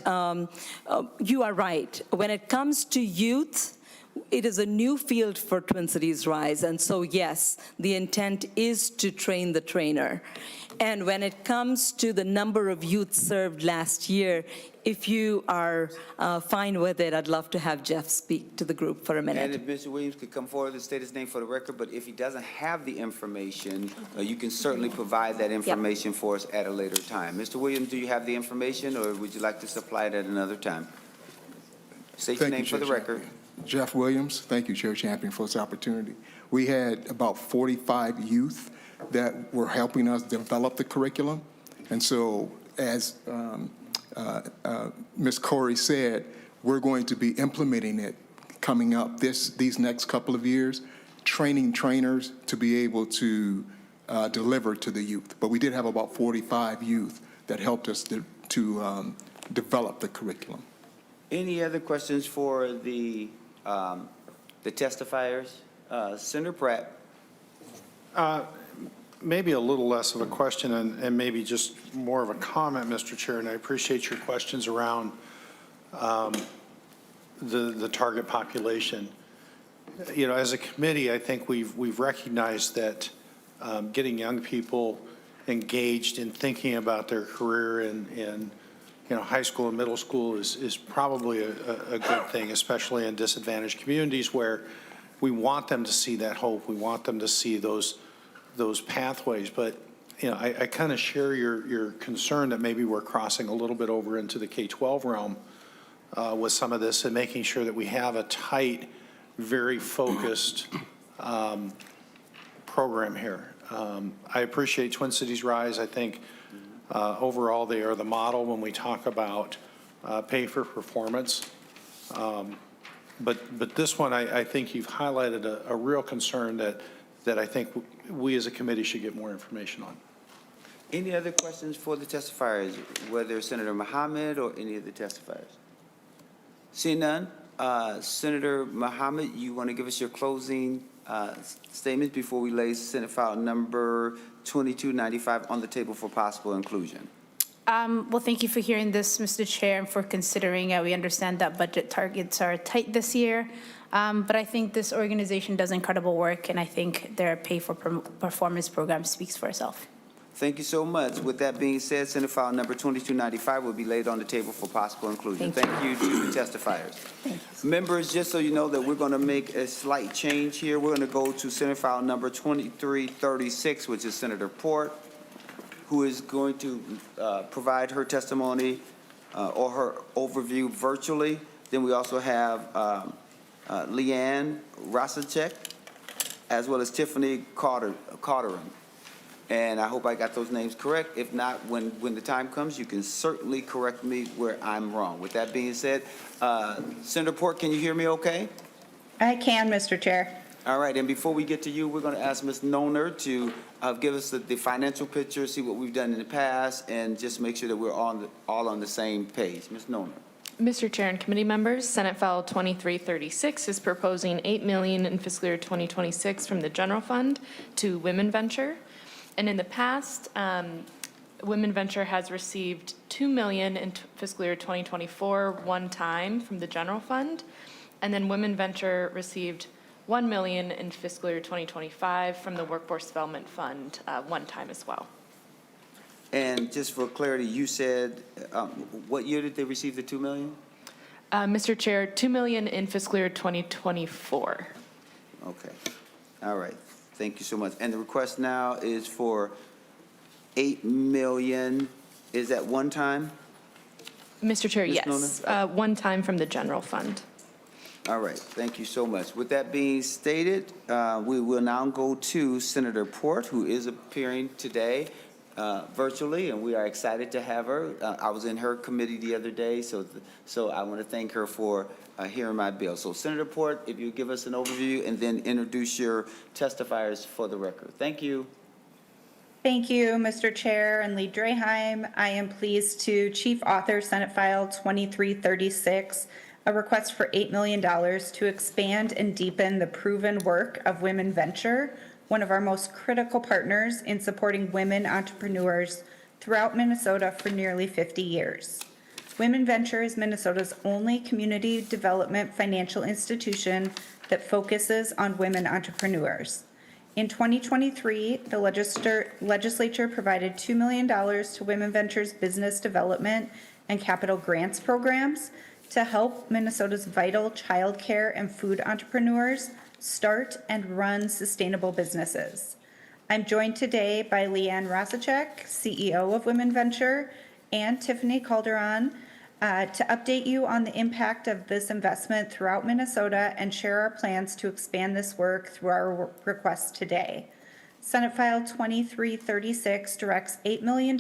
you are right. When it comes to youth, it is a new field for Twin Cities Rise, and so yes, the intent is to train the trainer. And when it comes to the number of youth served last year, if you are fine with it, I'd love to have Jeff speak to the group for a minute. And if Mr. Williams could come forward and state his name for the record, but if he doesn't have the information, you can certainly provide that information for us at a later time. Mr. Williams, do you have the information, or would you like to supply it at another time? State your name for the record. Jeff Williams. Thank you, Chair Champion, for this opportunity. We had about 45 youth that were helping us develop the curriculum. And so, as Ms. Corey said, we're going to be implementing it coming up these next couple of years, training trainers to be able to deliver to the youth. But we did have about 45 youth that helped us to develop the curriculum. Any other questions for the testifiers? Senator Pratt. Maybe a little less of a question and maybe just more of a comment, Mr. Chair, and I appreciate your questions around the target population. You know, as a committee, I think we've recognized that getting young people engaged in thinking about their career in high school and middle school is probably a good thing, especially in disadvantaged communities where we want them to see that hope. We want them to see those pathways. But, I kind of share your concern that maybe we're crossing a little bit over into the K-12 realm with some of this, and making sure that we have a tight, very focused program here. I appreciate Twin Cities Rise. I think overall, they are the model when we talk about pay for performance. But this one, I think you've highlighted a real concern that I think we as a committee should get more information on. Any other questions for the testifiers, whether Senator Mohamed or any of the testifiers? Seeing none, Senator Mohamed, you want to give us your closing statement before we lay Senate file number 2295 on the table for possible inclusion? Well, thank you for hearing this, Mr. Chair, and for considering. We understand that budget targets are tight this year, but I think this organization does incredible work, and I think their pay for performance program speaks for itself. Thank you so much. With that being said, Senate file number 2295 will be laid on the table for possible inclusion. Thank you to the testifiers. Members, just so you know that we're going to make a slight change here. We're going to go to Senate file number 2336, which is Senator Port, who is going to provide her testimony or her overview virtually. Then we also have Leanne Rosacek, as well as Tiffany Carterin. And I hope I got those names correct. If not, when the time comes, you can certainly correct me where I'm wrong. With that being said, Senator Port, can you hear me okay? I can, Mr. Chair. All right, and before we get to you, we're going to ask Ms. Noner to give us the financial picture, see what we've done in the past, and just make sure that we're all on the same page. Ms. Noner. Mr. Chair and committee members, Senate File 2336 is proposing $8 million in fiscal year 2026 from the general fund to WomenVenture. And in the past, WomenVenture has received $2 million in fiscal year 2024 one time from the general fund, and then WomenVenture received $1 million in fiscal year 2025 from the Workforce Development Fund one time as well. And just for clarity, you said, what year did they receive the $2 million? Mr. Chair, $2 million in fiscal year 2024. Okay, all right, thank you so much. And the request now is for $8 million, is that one time? Mr. Chair, Ms. yes, Nona? one time from the general fund. All right, thank you so much. With that being stated, we will now go to Senator Port, who is appearing today virtually, and we are excited to have her. I was in her committee the other day, so I want to thank her for hearing my bill. So Senator Port, if you give us an overview and then introduce your testifiers for the record. Thank you. Thank you, Mr. Chair and Lead Draheim. I am pleased to chief author Senate File 2336, a request for $8 million to expand and deepen the proven work of WomenVenture, one of our most critical partners in supporting women entrepreneurs throughout Minnesota for nearly 50 years. WomenVenture is Minnesota's only community development financial institution that focuses on women entrepreneurs. In 2023, the legislature provided $2 million to WomenVenture's business development and capital grants programs to help Minnesota's vital childcare and food entrepreneurs start and run sustainable businesses. I'm joined today by Leanne Rosacek, CEO of WomenVenture, and Tiffany Calderon to update you on the impact of this investment throughout Minnesota and share our plans to expand this work through our request today. Senate File 2336 directs $8 million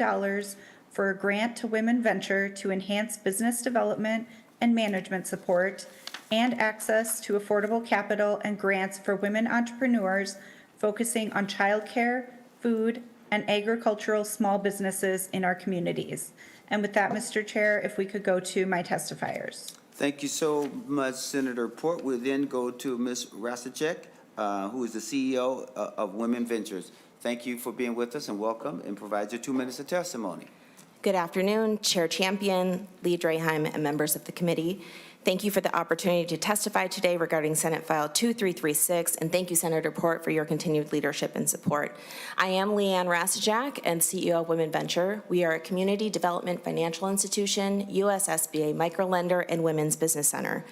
for a grant to WomenVenture to enhance business development and management support and access to affordable capital and grants for women entrepreneurs focusing on childcare, food, and agricultural small businesses in our communities. And with that, Mr. Chair, if we could go to my testifiers. Thank you so much, Senator Port. We'll then go to Ms. Rasacek, who is the CEO of WomenVentures. Thank you for being with us and welcome, and provide your 2 minutes of testimony. Good afternoon, Chair Champion, Lead Draheim, and members of the committee. Thank you for the opportunity to testify today regarding Senate File 2336, and thank you, Senator Port, for your continued leadership and support. I am Leanne Rasacek and CEO of WomenVenture. We are a community development financial institution, US SBA microlender, and women's business center.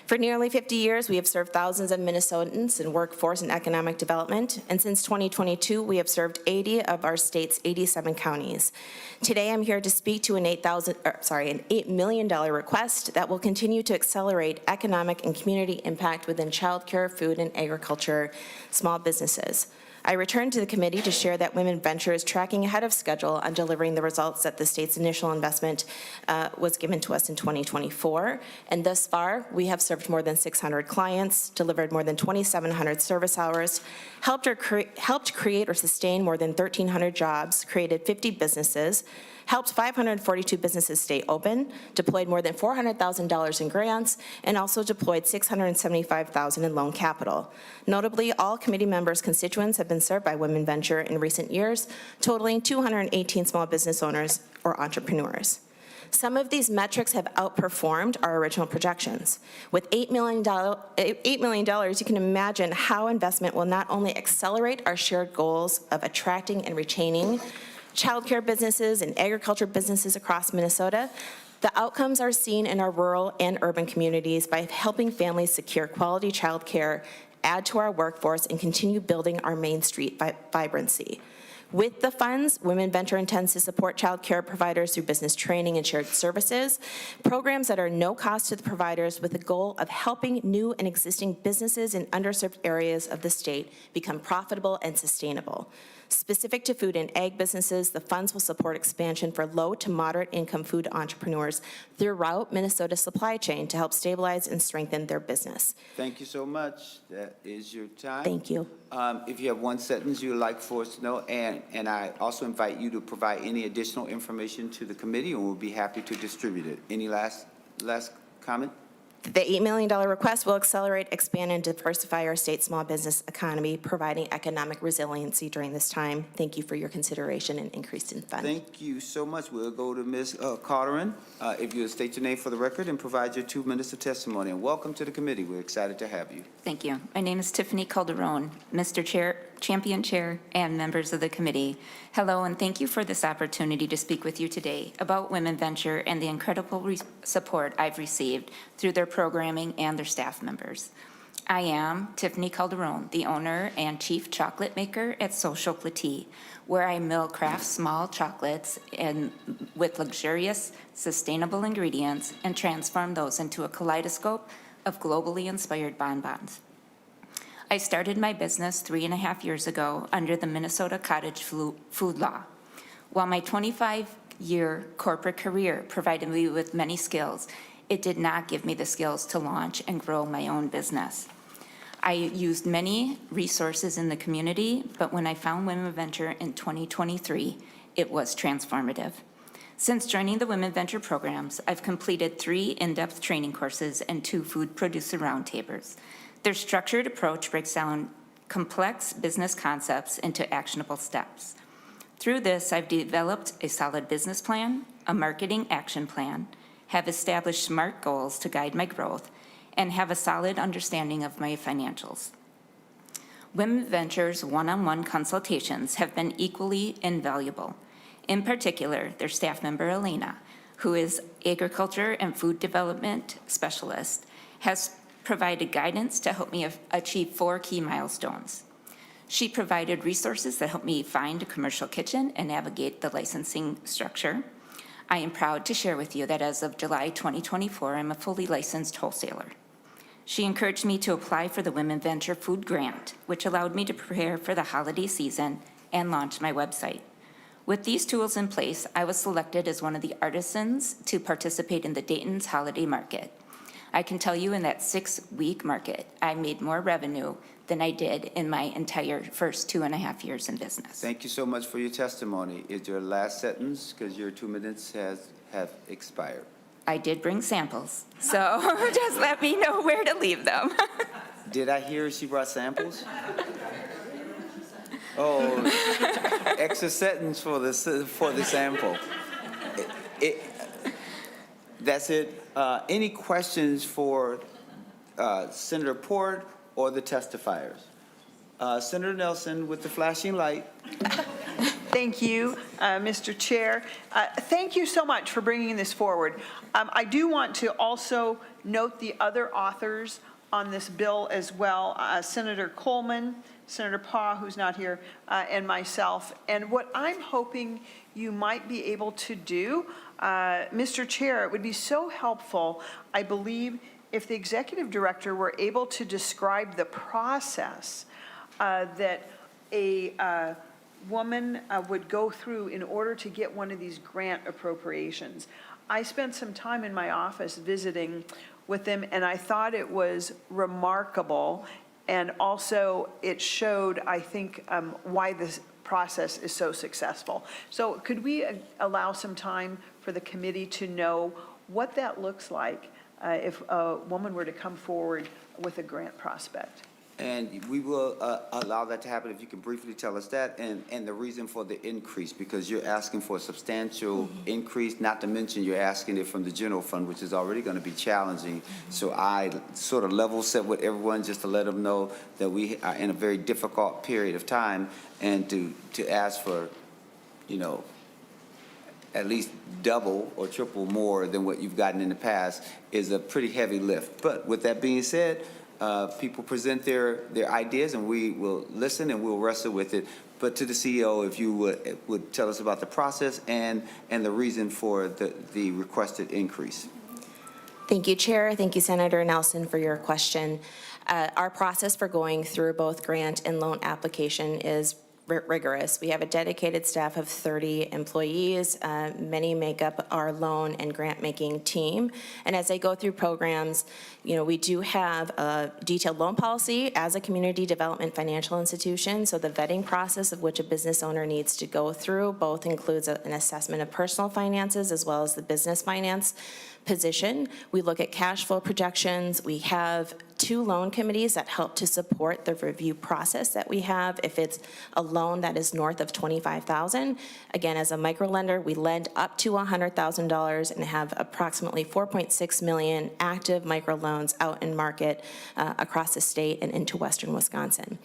For nearly 50 years, we have served thousands of Minnesotans in workforce and economic development, and since 2022, we have served 80 of our state's 87 counties. Today, I'm here to speak to an $8 million request that will continue to accelerate economic and community impact within childcare, food, and agriculture small businesses. I return to the committee to share that WomenVenture is tracking ahead of schedule on delivering the results that the state's initial investment was given to us in 2024. And thus far, we have served more than 600 clients, delivered more than 2,700 service hours, helped create or sustain more than 1,300 jobs, created 50 businesses, helped 542 businesses stay open, deployed more than $400,000 in grants, and also deployed $675,000 in loan capital. Notably, all committee members' constituents have been served by WomenVenture in recent years, totaling 218 small business owners or entrepreneurs. Some of these metrics have outperformed our original projections. With $8 million, you can imagine how investment will not only accelerate our shared goals of attracting and retaining childcare businesses and agriculture businesses across Minnesota. The outcomes are seen in our rural and urban communities by helping families secure quality childcare, add to our workforce, and continue building our Main Street vibrancy. With the funds, WomenVenture intends to support child care providers through business training and shared services, programs that are no cost to the providers with the goal of helping new and existing businesses in underserved areas of the state become profitable and sustainable. Specific to food and ag businesses, the funds will support expansion for low to moderate income food entrepreneurs throughout Minnesota's supply chain to help stabilize and strengthen their business. Thank you so much. That is your time. Thank you. If you have one sentence you would like for us to know, and I also invite you to provide any additional information to the committee, and we'll be happy to distribute it. Any last comment? The $8 million request will accelerate, expand, and diversify our state's small business economy, providing economic resiliency during this time. Thank you for your consideration and increase in funds. Thank you so much. We'll go to Ms. Carterin. If you'll state your name for the record and provide your 2 minutes of testimony. And welcome to the committee. We're excited to have you. Thank you. My name is Tiffany Calderon. Mr. Chair, Champion Chair, and members of the committee, hello, and thank you for this opportunity to speak with you today about WomenVenture and the incredible support I've received through their programming and their staff members. I am Tiffany Calderon, the owner and chief chocolate maker at Social Platea, where I mill craft small chocolates with luxurious, sustainable ingredients and transform those into a kaleidoscope of globally inspired bonbons. I started my business 3.5 years ago under the Minnesota Cottage Food Law. While my 25-year corporate career provided me with many skills, it did not give me the skills to launch and grow my own business. I used many resources in the community, but when I found WomenVenture in 2023, it was transformative. Since joining the WomenVenture programs, I've completed 3 in-depth training courses and 2 food producer roundtables. Their structured approach breaks down complex business concepts into actionable steps. Through this, I've developed a solid business plan, a marketing action plan, have established SMART goals to guide my growth, and have a solid understanding of my financials. WomenVenture's one-on-one consultations have been equally invaluable. In particular, their staff member, Elena, who is agriculture and food development specialist, has provided guidance to help me achieve 4 key milestones. She provided resources that helped me find a commercial kitchen and navigate the licensing structure. I am proud to share with you that as of July 2024, I'm a fully licensed wholesaler. She encouraged me to apply for the WomenVenture Food Grant, which allowed me to prepare for the holiday season and launch my website. With these tools in place, I was selected as one of the artisans to participate in the Dayton's Holiday Market. I can tell you in that 6-week market, I made more revenue than I did in my entire first 2.5 years in business. Thank you so much for your testimony. Is your last sentence, because your 2 minutes have expired? I did bring samples, so just let me know where to leave them. Did I hear she brought samples? Oh, extra sentence for the sample. That's it. Any questions for Senator Port or the testifiers? Senator Nelson with the flashing light. Thank you, Mr. Chair. Thank you so much for bringing this forward. I do want to also note the other authors on this bill as well, Senator Coleman, Senator Paugh, who's not here, and myself. And what I'm hoping you might be able to do, Mr. Chair, it would be so helpful, I believe, if the executive director were able to describe the process that a woman would go through in order to get one of these grant appropriations. I spent some time in my office visiting with them, and I thought it was remarkable, and also it showed, I think, why this process is so successful. So could we allow some time for the committee to know what that looks like if a woman were to come forward with a grant prospect? And we will allow that to happen if you can briefly tell us that and the reason for the increase, because you're asking for a substantial increase, not to mention you're asking it from the general fund, which is already going to be challenging. So I sort of level set with everyone just to let them know that we are in a very difficult period of time, and to ask for, you know, at least double or triple more than what you've gotten in the past is a pretty heavy lift. But with that being said, people present their ideas, and we will listen and we'll wrestle with it. But to the CEO, if you would tell us about the process and the reason for the requested increase. Thank you, Chair. Thank you, Senator Nelson, for your question. Our process for going through both grant and loan application is rigorous. We have a dedicated staff of 30 employees. Many make up our loan and grant-making team. And as they go through programs, we do have a detailed loan policy as a community development financial institution. So the vetting process of which a business owner needs to go through both includes an assessment of personal finances as well as the business finance position. We look at cash flow projections. We have 2 loan committees that help to support the review process that we have if it's a loan that is north of $25,000. Again, as a microlender, we lend up to $100,000 and have approximately 4.6 million active microloans out in market across the state and into western Wisconsin.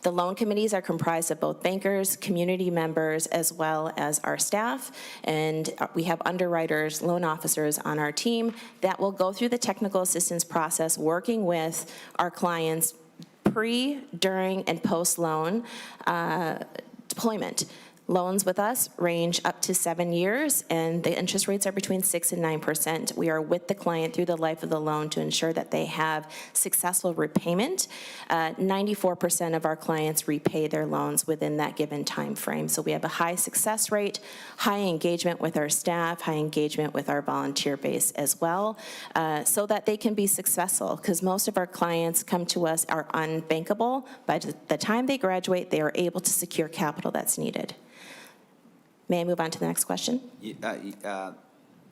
The loan committees are comprised of both bankers, community members, as well as our staff, and we have underwriters, loan officers on our team that will go through the technical assistance process, working with our clients pre, during, and post-loan deployment. Loans with us range up to 7 years, and the interest rates are between 6% and 9%. We are with the client through the life of the loan to ensure that they have successful repayment. 94% of our clients repay their loans within that given time frame. So we have a high success rate, high engagement with our staff, high engagement with our volunteer base as well, so that they can be successful, because most of our clients come to us are unbankable. By the time they graduate, they are able to secure capital that's needed. May I move on to the next question?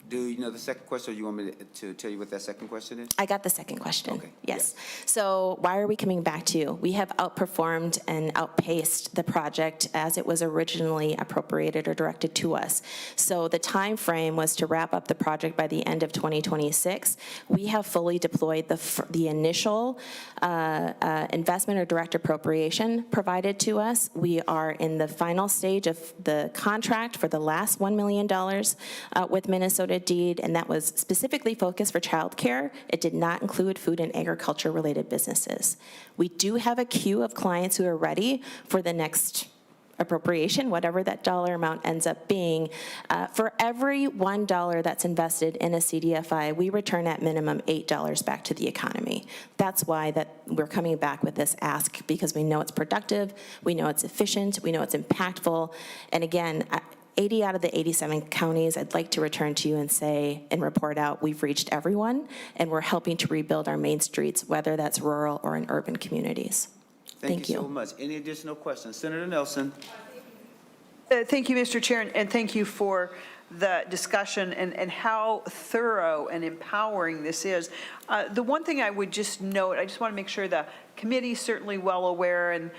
Do you know the second question, or you want me to tell you what that second question is? I got the second question. Okay. Yes. So why are we coming back to you? We have outperformed and outpaced the project as it was originally appropriated or directed to us. So the time frame was to wrap up the project by the end of 2026. We have fully deployed the initial investment or direct appropriation provided to us. We are in the final stage of the contract for the last $1 million with Minnesota deed, and that was specifically focused for childcare. It did not include food and agriculture related businesses. We do have a queue of clients who are ready for the next appropriation, whatever that dollar amount ends up being. For every $1 that's invested in a CDFI, we return at minimum $8 back to the economy. That's why that we're coming back with this ask, because we know it's productive, we know it's efficient, we know it's impactful, and again, 80 out of the 87 counties, I'd like to return to you and say and report out we've reached everyone, and we're helping to rebuild our main streets, whether that's rural or in urban communities. Thank you so much. Any additional questions? Senator Nelson. Thank you, Mr. Chair, and thank you for the discussion and how thorough and empowering this is. The one thing I would just note, I just want to make sure the committee is certainly well aware, and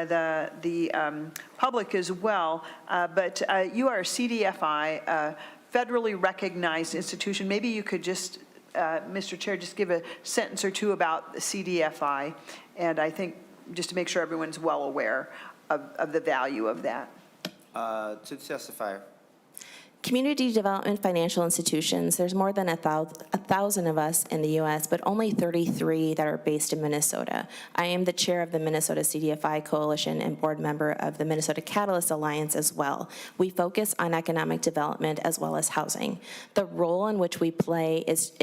the public as well, but you are a CDFI, a federally recognized institution. Maybe you could just, Mr. Chair, just give a sentence or two about the CDFI, and I think just to make sure everyone's well aware of the value of that. To the testifier. Community development financial institutions, there's more than 1,000 of us in the U.S., but only 33 that are based in Minnesota. I am the chair of the Minnesota CDFI Coalition and board member of the Minnesota Catalyst Alliance as well. We focus on economic development as well as housing. The role in which we play is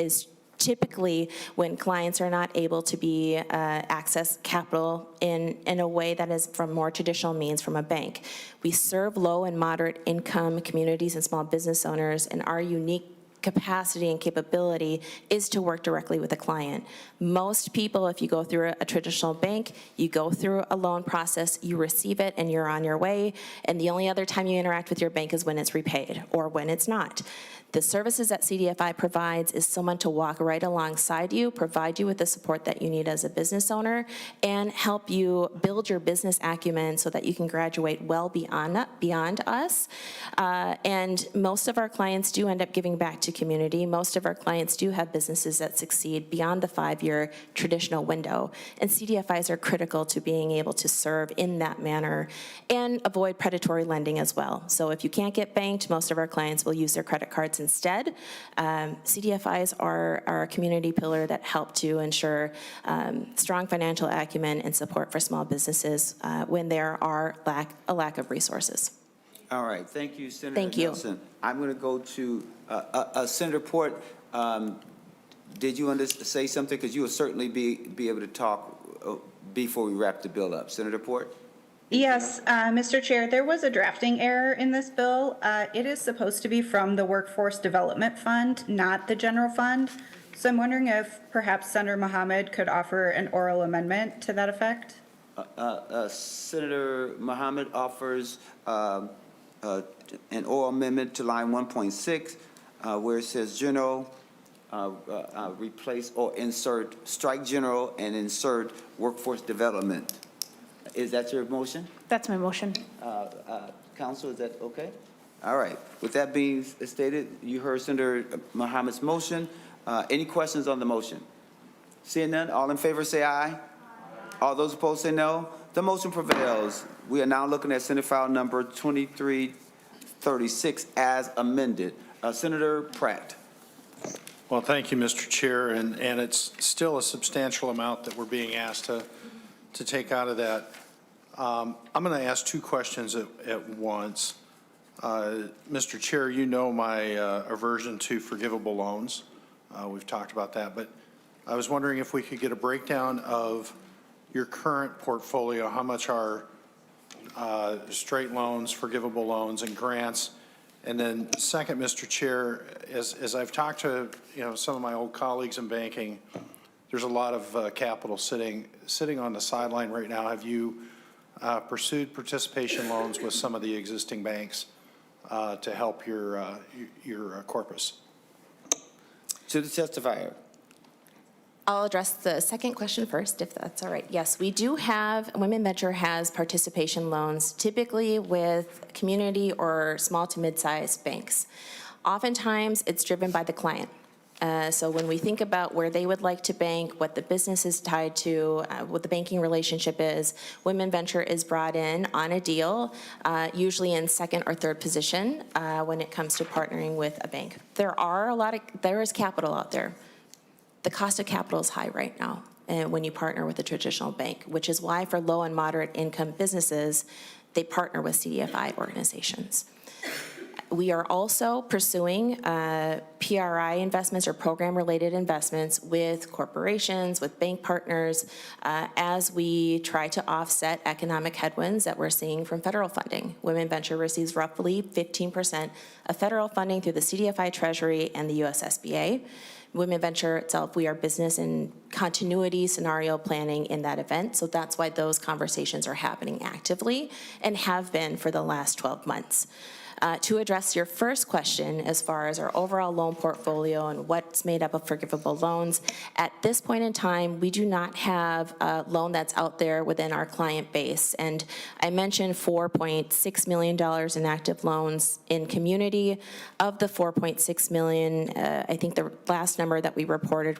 typically when clients are not able to access capital in a way that is from more traditional means from a bank. We serve low and moderate income communities and small business owners, and our unique capacity and capability is to work directly with a client. Most people, if you go through a traditional bank, you go through a loan process, you receive it, and you're on your way, and the only other time you interact with your bank is when it's repaid or when it's not. The services that CDFI provides is someone to walk right alongside you, provide you with the support that you need as a business owner, and help you build your business acumen so that you can graduate well beyond us. And most of our clients do end up giving back to community. Most of our clients do have businesses that succeed beyond the 5-year traditional window. And CDFIs are critical to being able to serve in that manner and avoid predatory lending as well. So if you can't get banked, most of our clients will use their credit cards instead. CDFIs are a community pillar that help to ensure strong financial acumen and support for small businesses when there are a lack of resources. All right, thank you, Senator Thank you. Nelson. I'm going to go to Senator Port. Did you want to say something? Because you will certainly be able to talk before we wrap the bill up. Senator Port? Yes, Mr. Chair, there was a drafting error in this bill. It is supposed to be from the Workforce Development Fund, not the general fund. So I'm wondering if perhaps Senator Mohamed could offer an oral amendment to that effect? Senator Mohamed offers an oral amendment to line 1.6 where it says general, replace or insert, strike general and insert workforce development. Is that your motion? That's my motion. Council, is that okay? All right. With that being stated, you heard Senator Mohamed's motion. Any questions on the motion? Seeing none, all in favor say aye. All those opposed say no. The motion prevails. We are now looking at Senate File Number 2336 as amended. Senator Pratt. Well, thank you, Mr. Chair, and it's still a substantial amount that we're being asked to take out of that. I'm going to ask two questions at once. Mr. Chair, you know my aversion to forgivable loans. We've talked about that, but I was wondering if we could get a breakdown of your current portfolio, how much are straight loans, forgivable loans, and grants. And then second, Mr. Chair, as I've talked to some of my old colleagues in banking, there's a lot of capital sitting on the sideline right now. Have you pursued participation loans with some of the existing banks to help your corpus? To the testifier. I'll address the second question first, if that's all right. Yes, we do have, WomenVenture has participation loans, typically with community or small to mid-sized banks. Oftentimes, it's driven by the client. So when we think about where they would like to bank, what the business is tied to, what the banking relationship is, WomenVenture is brought in on a deal, usually in second or third position when it comes to partnering with a bank. There is capital out there. The cost of capital is high right now when you partner with a traditional bank, which is why for low and moderate income businesses, they partner with CDFI organizations. We are also pursuing PRI investments or program-related investments with corporations, with bank partners, as we try to offset economic headwinds that we're seeing from federal funding. WomenVenture receives roughly 15% of federal funding through the CDFI Treasury and the US SBA. WomenVenture itself, we are business and continuity scenario planning in that event, so that's why those conversations are happening actively and have been for the last 12 months. To address your first question, as far as our overall loan portfolio and what's made up of forgivable loans, at this point in time, we do not have a loan that's out there within our client base. And I mentioned $4.6 million in active loans in community. Of the $4.6 million, I think the last number that we reported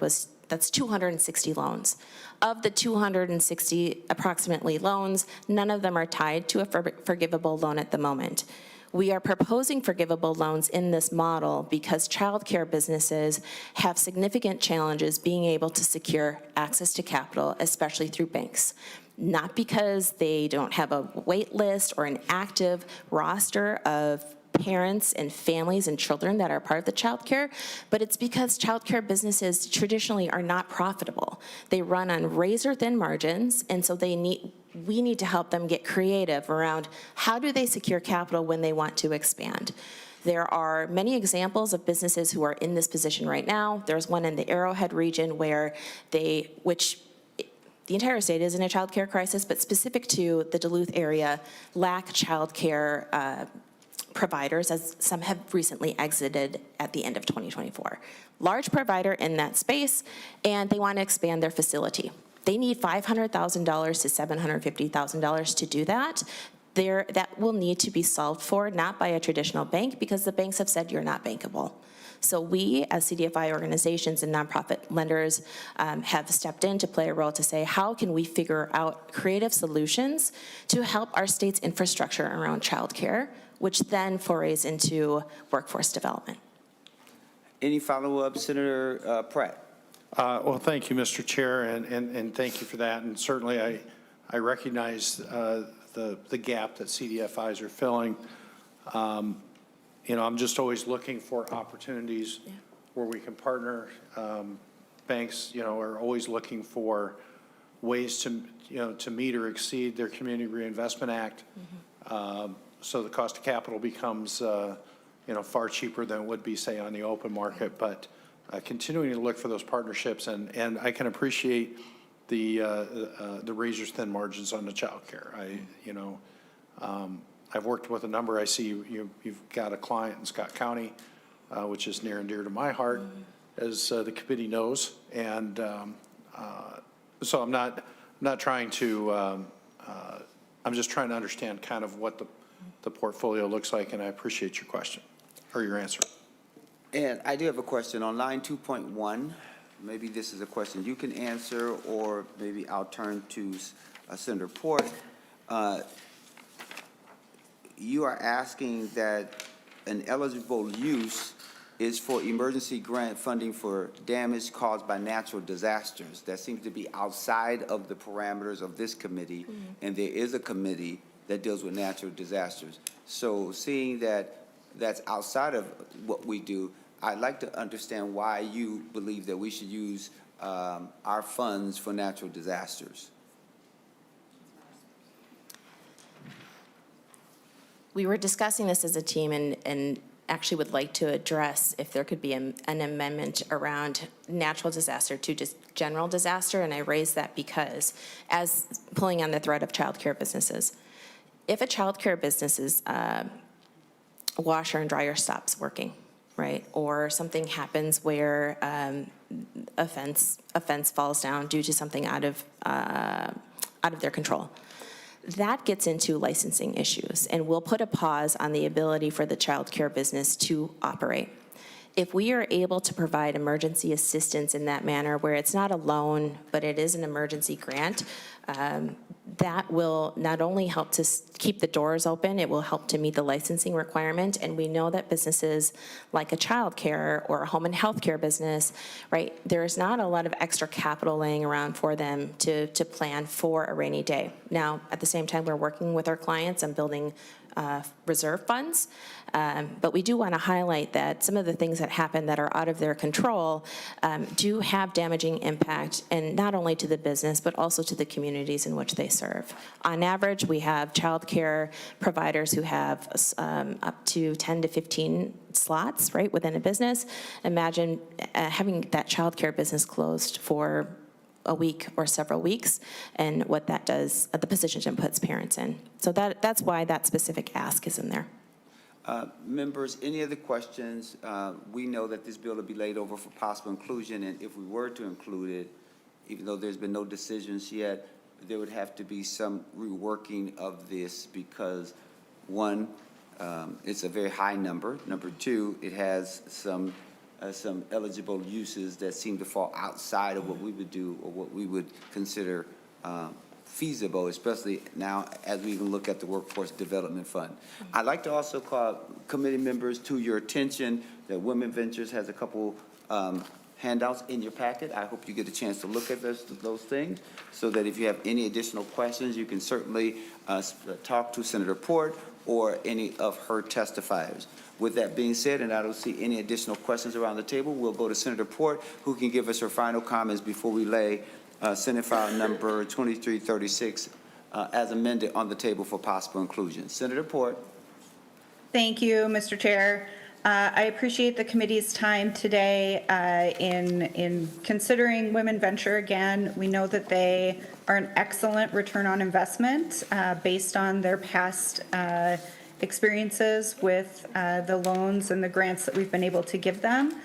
that's 260 loans. Of the 260 approximately loans, none of them are tied to a forgivable loan at the moment. We are proposing forgivable loans in this model because childcare businesses have significant challenges being able to secure access to capital, especially through banks. Not because they don't have a wait list or an active roster of parents and families and children that are part of the childcare, but it's because childcare businesses traditionally are not profitable. They run on razor-thin margins, and so we need to help them get creative around how do they secure capital when they want to expand. There are many examples of businesses who are in this position right now. There's one in the Arrowhead region where the entire state is in a child care crisis, but specific to the Duluth area, lack child care providers, as some have recently exited at the end of 2024. Large provider in that space, and they want to expand their facility. They need $500,000 to $750,000 to do that. That will need to be solved for, not by a traditional bank, because the banks have said you're not bankable. So we, as CDFI organizations and nonprofit lenders, have stepped in to play a role to say, how can we figure out creative solutions to help our state's infrastructure around childcare, which then forays into workforce development. Any follow-up, Senator Pratt? Well, thank you, Mr. Chair, and thank you for that. And certainly I recognize the gap that CDFIs are filling. I'm just always looking for opportunities where we can partner. Banks, are always looking for ways to, to meet or exceed their Community Reinvestment Act. So the cost of capital becomes, far cheaper than it would be, say, on the open market. But continuing to look for those partnerships, and I can appreciate the razor's thin margins on the child care. I've worked with a number. I see you've got a client in Scott County, which is near and dear to my heart, as the committee knows. And so I'm not trying to, I'm just trying to understand kind of what the portfolio looks like, and I appreciate your question, or your answer. And I do have a question on line 2.1. Maybe this is a question you can answer, or maybe I'll turn to Senator Port. You are asking that an eligible use is for emergency grant funding for damage caused by natural disasters. That seems to be outside of the parameters of this committee, and there is a committee that deals with natural disasters. So seeing that that's outside of what we do, I'd like to understand why you believe that we should use our funds for natural disasters. We were discussing this as a team and actually would like to address if there could be an amendment around natural disaster to just general disaster. And I raise that because, as pulling on the thread of childcare businesses, if a childcare business's washer and dryer stops working, right, or something happens where a fence falls down due to something out of their control, that gets into licensing issues, and we'll put a pause on the ability for the child care business to operate. If we are able to provide emergency assistance in that manner, where it's not a loan, but it is an emergency grant, that will not only help to keep the doors open, it will help to meet the licensing requirement. And we know that businesses like a child care or a home and health care business, right, there's not a lot of extra capital laying around for them to plan for a rainy day. Now, at the same time, we're working with our clients on building reserve funds, but we do want to highlight that some of the things that happen that are out of their control do have damaging impact, and not only to the business, but also to the communities in which they serve. On average, we have child care providers who have up to 10 to 15 slots, right, within a business. Imagine having that child care business closed for a week or several weeks, and what that does, the position it puts parents in. So that's why that specific ask is in there. Members, any other questions? We know that this bill will be laid over for possible inclusion, and if we were to include it, even though there's been no decisions yet, there would have to be some reworking of this because, one, it's a very high number. Number two, it has some eligible uses that seem to fall outside of what we would do or what we would consider feasible, especially now as we even look at the Workforce Development Fund. I'd like to also call committee members to your attention that WomenVenture has a couple handouts in your packet. I hope you get a chance to look at those things so that if you have any additional questions, you can certainly talk to Senator Port or any of her testifiers. With that being said, and I don't see any additional questions around the table, we'll go to Senator Port, who can give us her final comments before we lay Senate File Number 2336 as amended on the table for possible inclusion. Senator Port. Thank you, Mr. Chair. I appreciate the committee's time today in considering WomenVenture again. We know that they are an excellent return on investment based on their past experiences with the loans and the grants that we've been able to give them.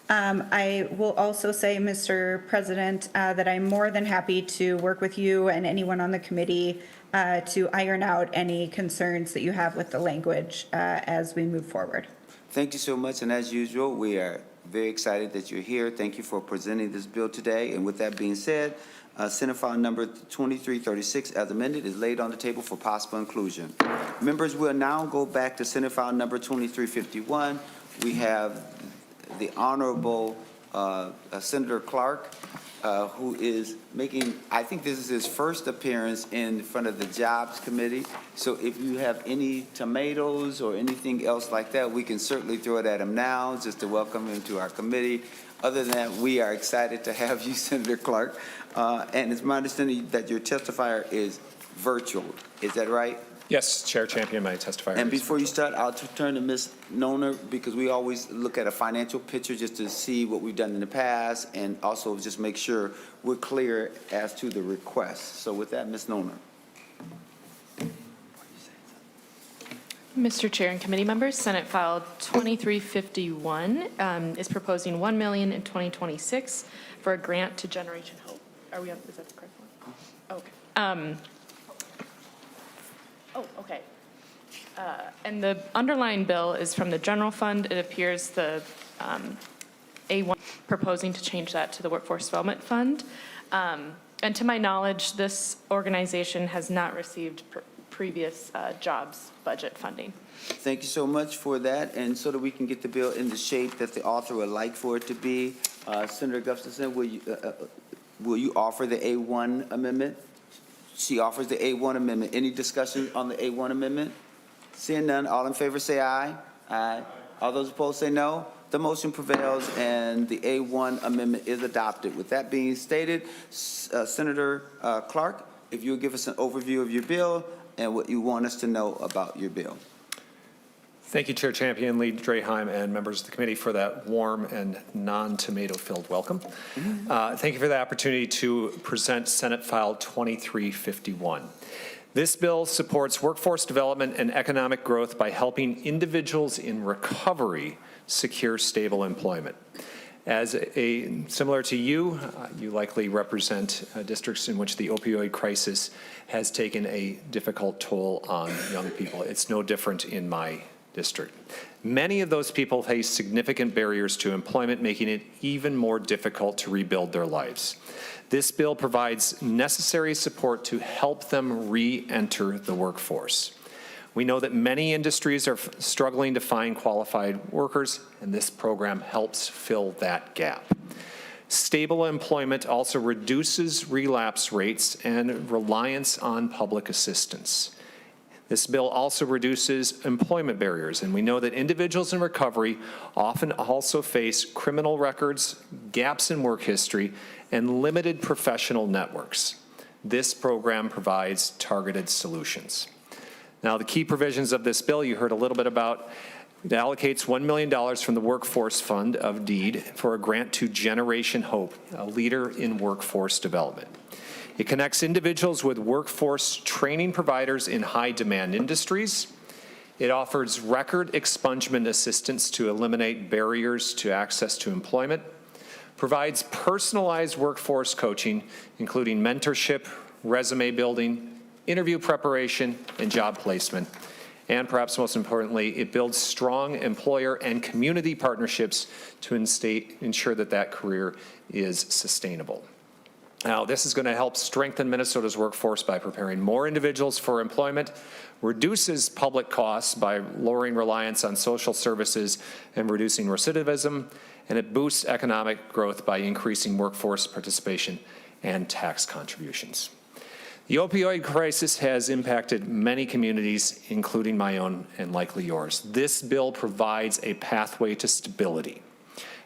I will also say, Mr. President, that I'm more than happy to work with you and anyone on the committee to iron out any concerns that you have with the language as we move forward. Thank you so much, and as usual, we are very excited that you're here. Thank you for presenting this bill today, and with that being said, Senate File Number 2336 as amended is laid on the table for possible inclusion. Members, we'll now go back to Senate File Number 2351. We have the Honorable Senator Clark, who is making, I think this is his first appearance in front of the Jobs Committee. So if you have any tomatoes or anything else like that, we can certainly throw it at him now just to welcome him to our committee. Other than that, we are excited to have you, Senator Clark. And it's my understanding that your testifier is virtual. Is that right? Yes, Chair Champion, my testifier. And before you start, I'll turn to Ms. Nona, because we always look at a financial picture just to see what we've done in the past and also just make sure we're clear as to the request. So with that, Ms. Nona. Mr. Chair and committee members, Senate File 2351 is proposing $1 million in 2026 for a grant to Generation Hope. Are we on, is that the correct one? Okay. Okay. And the underlying bill is from the general fund. It appears the A1 proposing to change that to the Workforce Development Fund. And to my knowledge, this organization has not received previous jobs budget funding. Thank you so much for that. And so that we can get the bill in the shape that the author would like for it to be, Senator Gustafson, will you offer the A1 amendment? She offers the A1 amendment. Any discussion on the A1 amendment? Seeing none, all in favor say aye. Aye. All those opposed say no. The motion prevails and the A1 amendment is adopted. With that being stated, Senator Clark, if you'll give us an overview of your bill and what you want us to know about your bill. Thank you, Chair Champion, Lead Draheim, and members of the committee for that warm and non-tomato-filled welcome. Thank you for the opportunity to present Senate File 2351. This bill supports workforce development and economic growth by helping individuals in recovery secure stable employment. Similar to you, you likely represent districts in which the opioid crisis has taken a difficult toll on young people. It's no different in my district. Many of those people face significant barriers to employment, making it even more difficult to rebuild their lives. This bill provides necessary support to help them re-enter the workforce. We know that many industries are struggling to find qualified workers, and this program helps fill that gap. Stable employment also reduces relapse rates and reliance on public assistance. This bill also reduces employment barriers, and we know that individuals in recovery often also face criminal records, gaps in work history, and limited professional networks. This program provides targeted solutions. Now, the key provisions of this bill you heard a little bit about. It allocates $1 million from the Workforce Fund of DEED for a grant to Generation Hope, a leader in workforce development. It connects individuals with workforce training providers in high-demand industries. It offers record expungement assistance to eliminate barriers to access to employment, provides personalized workforce coaching, including mentorship, resume building, interview preparation, and job placement. And perhaps most importantly, it builds strong employer and community partnerships to ensure that that career is sustainable. Now, this is going to help strengthen Minnesota's workforce by preparing more individuals for employment, reduces public costs by lowering reliance on social services and reducing recidivism, and it boosts economic growth by increasing workforce participation and tax contributions. The opioid crisis has impacted many communities, including my own and likely yours. This bill provides a pathway to stability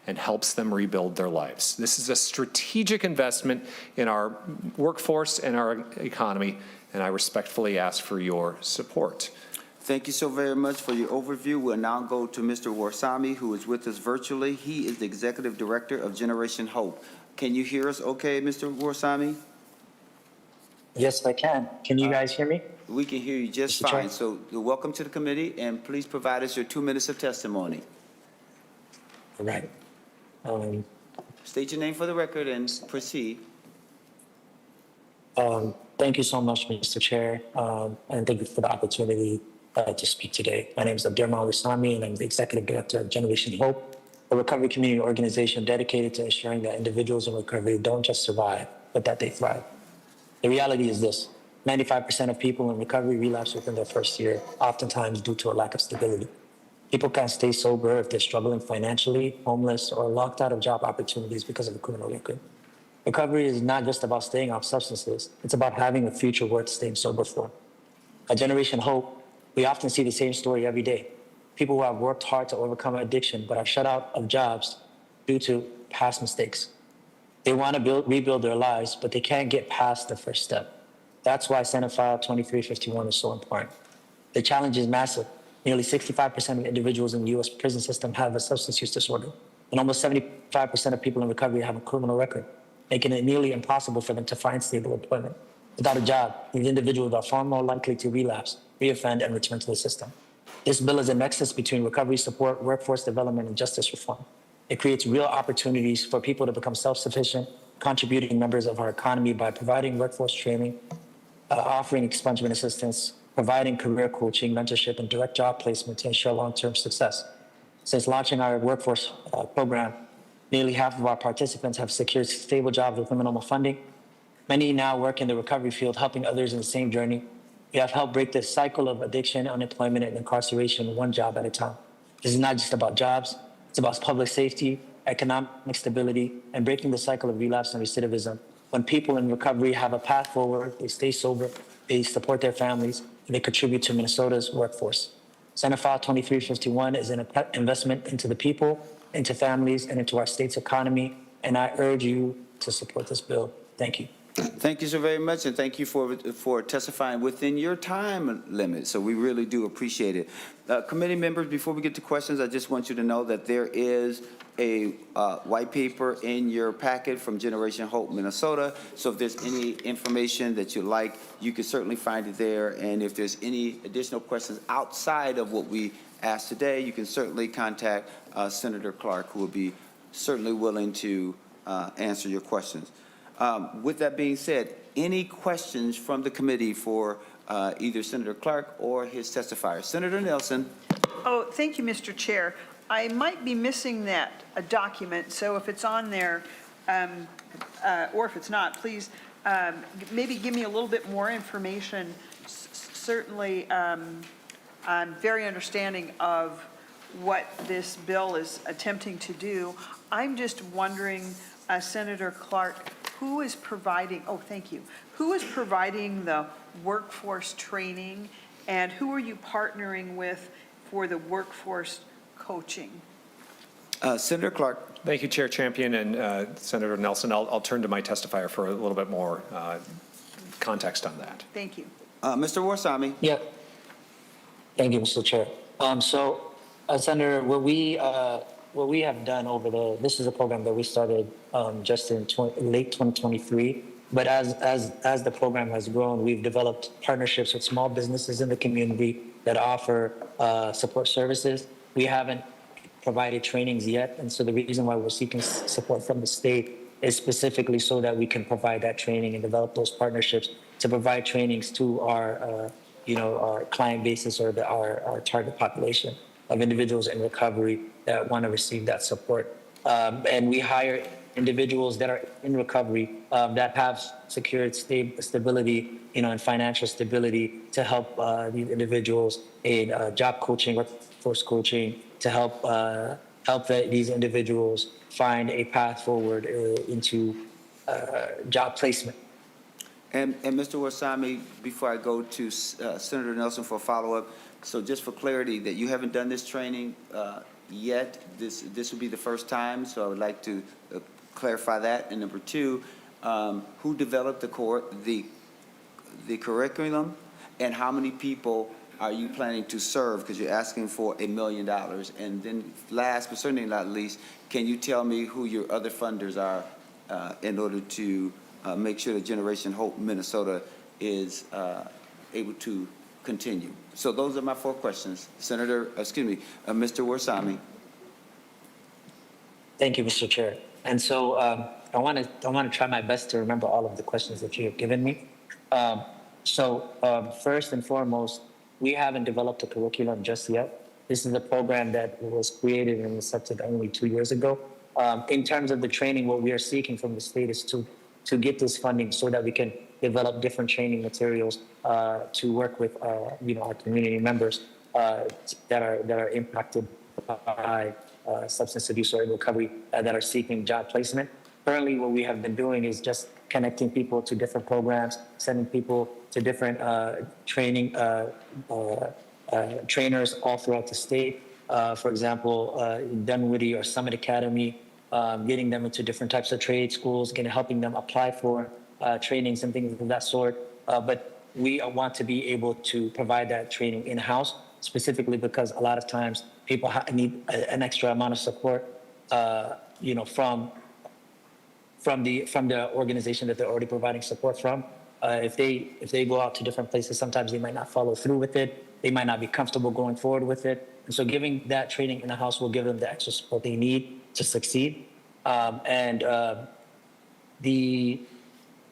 and helps them rebuild their lives. This is a strategic investment in our workforce and our economy, and I respectfully ask for your support. Thank you so very much for your overview. We'll now go to Mr. Warsami, who is with us virtually. He is the Executive Director of Generation Hope. Can you hear us okay, Mr. Warsami? Yes, I can. Can you guys hear me? We can hear you just Mr. fine. Chair. So welcome to the committee, and please provide us your 2 minutes of testimony. All right. State your name for the record and proceed. Thank you so much, Mr. Chair, and thank you for the opportunity to speak today. My name is Abdirman Warsami, and I'm the Executive Director of Generation Hope, a recovery community organization dedicated to ensuring that individuals in recovery don't just survive, but that they thrive. The reality is this: 95% of people in recovery relapse within their first year, oftentimes due to a lack of stability. People can't stay sober if they're struggling financially, homeless, or locked out of job opportunities because of a criminal record. Recovery is not just about staying off substances. It's about having a future worth staying sober for. At Generation Hope, we often see the same story every day. People who have worked hard to overcome addiction but are shut out of jobs due to past mistakes. They want to rebuild their lives, but they can't get past the first step. That's why Senate File 2351 is so important. The challenge is massive. Nearly 65% of individuals in the U.S. prison system have a substance use disorder, and almost 75% of people in recovery have a criminal record, making it nearly impossible for them to find stable employment. Without a job, these individuals are far more likely to relapse, reoffend, and return to the system. This bill is a nexus between recovery support, workforce development, and justice reform. It creates real opportunities for people to become self-sufficient, contributing members of our economy by providing workforce training, offering expungement assistance, providing career coaching, mentorship, and direct job placement to ensure long-term success. Since launching our workforce program, nearly half of our participants have secured stable jobs with minimum funding. Many now work in the recovery field, helping others in the same journey. We have helped break the cycle of addiction, unemployment, and incarceration one job at a time. This is not just about jobs. It's about public safety, economic stability, and breaking the cycle of relapse and recidivism. When people in recovery have a path forward, they stay sober, they support their families, and they contribute to Minnesota's workforce. Senate File 2351 is an investment into the people, into families, and into our state's economy, and I urge you to support this bill. Thank you. Thank you so very much, and thank you for testifying within your time limit. So we really do appreciate it. Committee members, before we get to questions, I just want you to know that there is a white paper in your packet from Generation Hope Minnesota. So if there's any information that you like, you can certainly find it there. And if there's any additional questions outside of what we asked today, you can certainly contact Senator Clark, who will be certainly willing to answer your questions. With that being said, any questions from the committee for either Senator Clark or his testifier? Senator Nelson. Oh, thank you, Mr. Chair. I might be missing that document, so if it's on there, or if it's not, please maybe give me a little bit more information. Certainly, I'm very understanding of what this bill is attempting to do. I'm just wondering, Senator Clark, who is providing, oh, thank you, who is providing the workforce training, and who are you partnering with for the workforce coaching? Senator Clark. Thank you, Chair Champion and Senator Nelson. I'll turn to my testifier for a little bit more context on that. Thank you. Mr. Warsame. Yeah. Thank you, Mr. Chair. Senator, what we have done this is a program that we started just in late 2023. But as the program has grown, we've developed partnerships with small businesses in the community that offer support services. We haven't provided trainings yet, and so the reason why we're seeking support from the state is specifically so that we can provide that training and develop those partnerships to provide trainings to our client basis or our target population of individuals in recovery that want to receive that support. And we hire individuals that are in recovery that have secured stability, and financial stability to help these individuals in job coaching, workforce coaching, to help these individuals find a path forward into job placement. And Mr. Warsame, before I go to Senator Nelson for a follow-up, so just for clarity, that you haven't done this training yet, this will be the first time, so I would like to clarify that. And number two, who developed the curriculum, and how many people are you planning to serve, because you're asking for $1 million? And then last, but certainly not least, can you tell me who your other funders are in order to make sure that Generation Hope Minnesota is able to continue? So those are my 4 questions. Mr. Warsame. Thank you, Mr. Chair. And so I want to try my best to remember all of the questions that you have given me. First and foremost, we haven't developed a curriculum just yet. This is a program that was created and accepted only 2 years ago. In terms of the training, what we are seeking from the state is to get this funding so that we can develop different training materials to work with our community members that are impacted by substance abuse or recovery that are seeking job placement. Currently, what we have been doing is just connecting people to different programs, sending people to different trainers all throughout the state. For example, in Dunwoody or Summit Academy, getting them into different types of trade schools, helping them apply for trainings and things of that sort. But we want to be able to provide that training in-house, specifically because a lot of times people need an extra amount of support, from the organization that they're already providing support from. If they go out to different places, sometimes they might not follow through with it. They might not be comfortable going forward with it. And so giving that training in the house will give them the extra support they need to succeed. The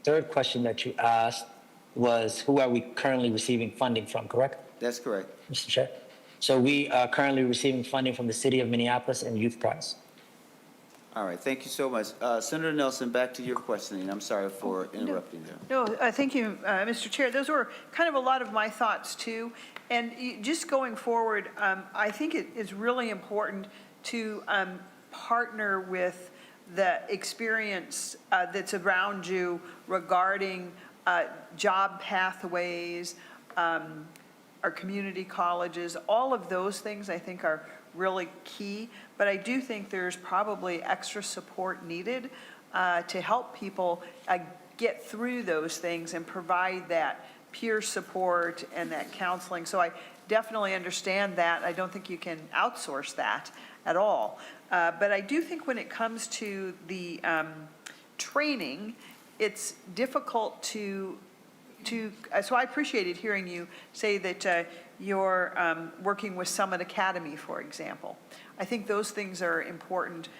third question that you asked was, who are we currently receiving funding from, correct? That's correct. Mr. Chair. So we are currently receiving funding from the City of Minneapolis and Youth Prize. All right, thank you so much. Senator Nelson, back to your questioning. I'm sorry for interrupting you. No, thank you, Mr. Chair. Those were kind of a lot of my thoughts, too. And just going forward, I think it is really important to partner with the experience that's around you regarding job pathways, our community colleges. All of those things, I think, are really key. But I do think there's probably extra support needed to help people get through those things and provide that peer support and that counseling. So I definitely understand that. I don't think you can outsource that at all. But I do think when it comes to the training, it's difficult to so I appreciated hearing you say that you're working with Summit Academy, for example. I think those things are important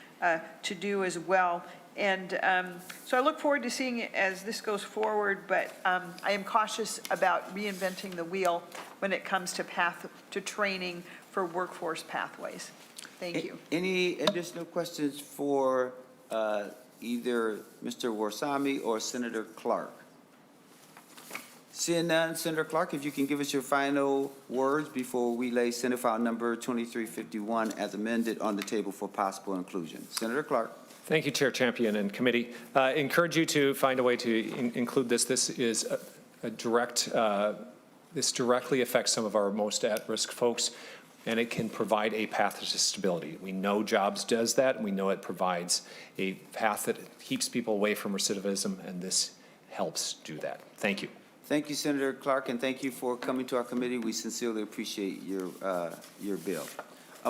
to do as well. And so I look forward to seeing it as this goes forward, but I am cautious about reinventing the wheel when it comes to training for workforce pathways. Thank you. Any additional questions for either Mr. Warsame or Senator Clark? Seeing none, Senator Clark, if you can give us your final words before we lay Senate File Number 2351 as amended on the table for possible inclusion. Senator Clark. Thank you, Chair Champion and committee. Encourage you to find a way to include this. This is a direct, this directly affects some of our most at-risk folks, and it can provide a path to stability. We know Jobs does that, and we know it provides a path that keeps people away from recidivism, and this helps do that. Thank you. Thank you, Senator Clark, and thank you for coming to our committee. We sincerely appreciate your bill.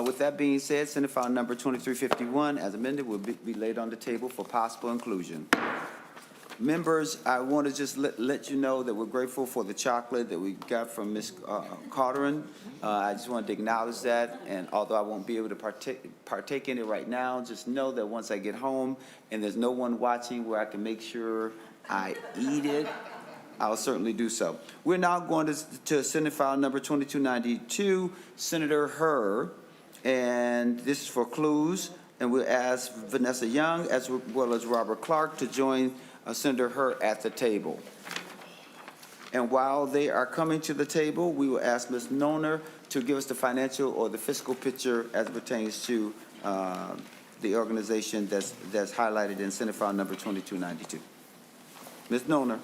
With that being said, Senate File Number 2351, as amended, will be laid on the table for possible inclusion. Members, I want to just let you know that we're grateful for the chocolate that we got from Ms. Carterin. I just wanted to acknowledge that, and although I won't be able to partake in it right now, just know that once I get home and there's no one watching where I can make sure I eat it, I'll certainly do so. We're now going to Senate File Number 2292, Senator Hur, and this is for clues, and we'll ask Vanessa Young as well as Robert Clark to join Senator Hur at the table. And while they are coming to the table, we will ask Ms. Noner to give us the financial or the fiscal picture as it pertains to the organization that's highlighted in Senate File Number 2292. Ms. Noner.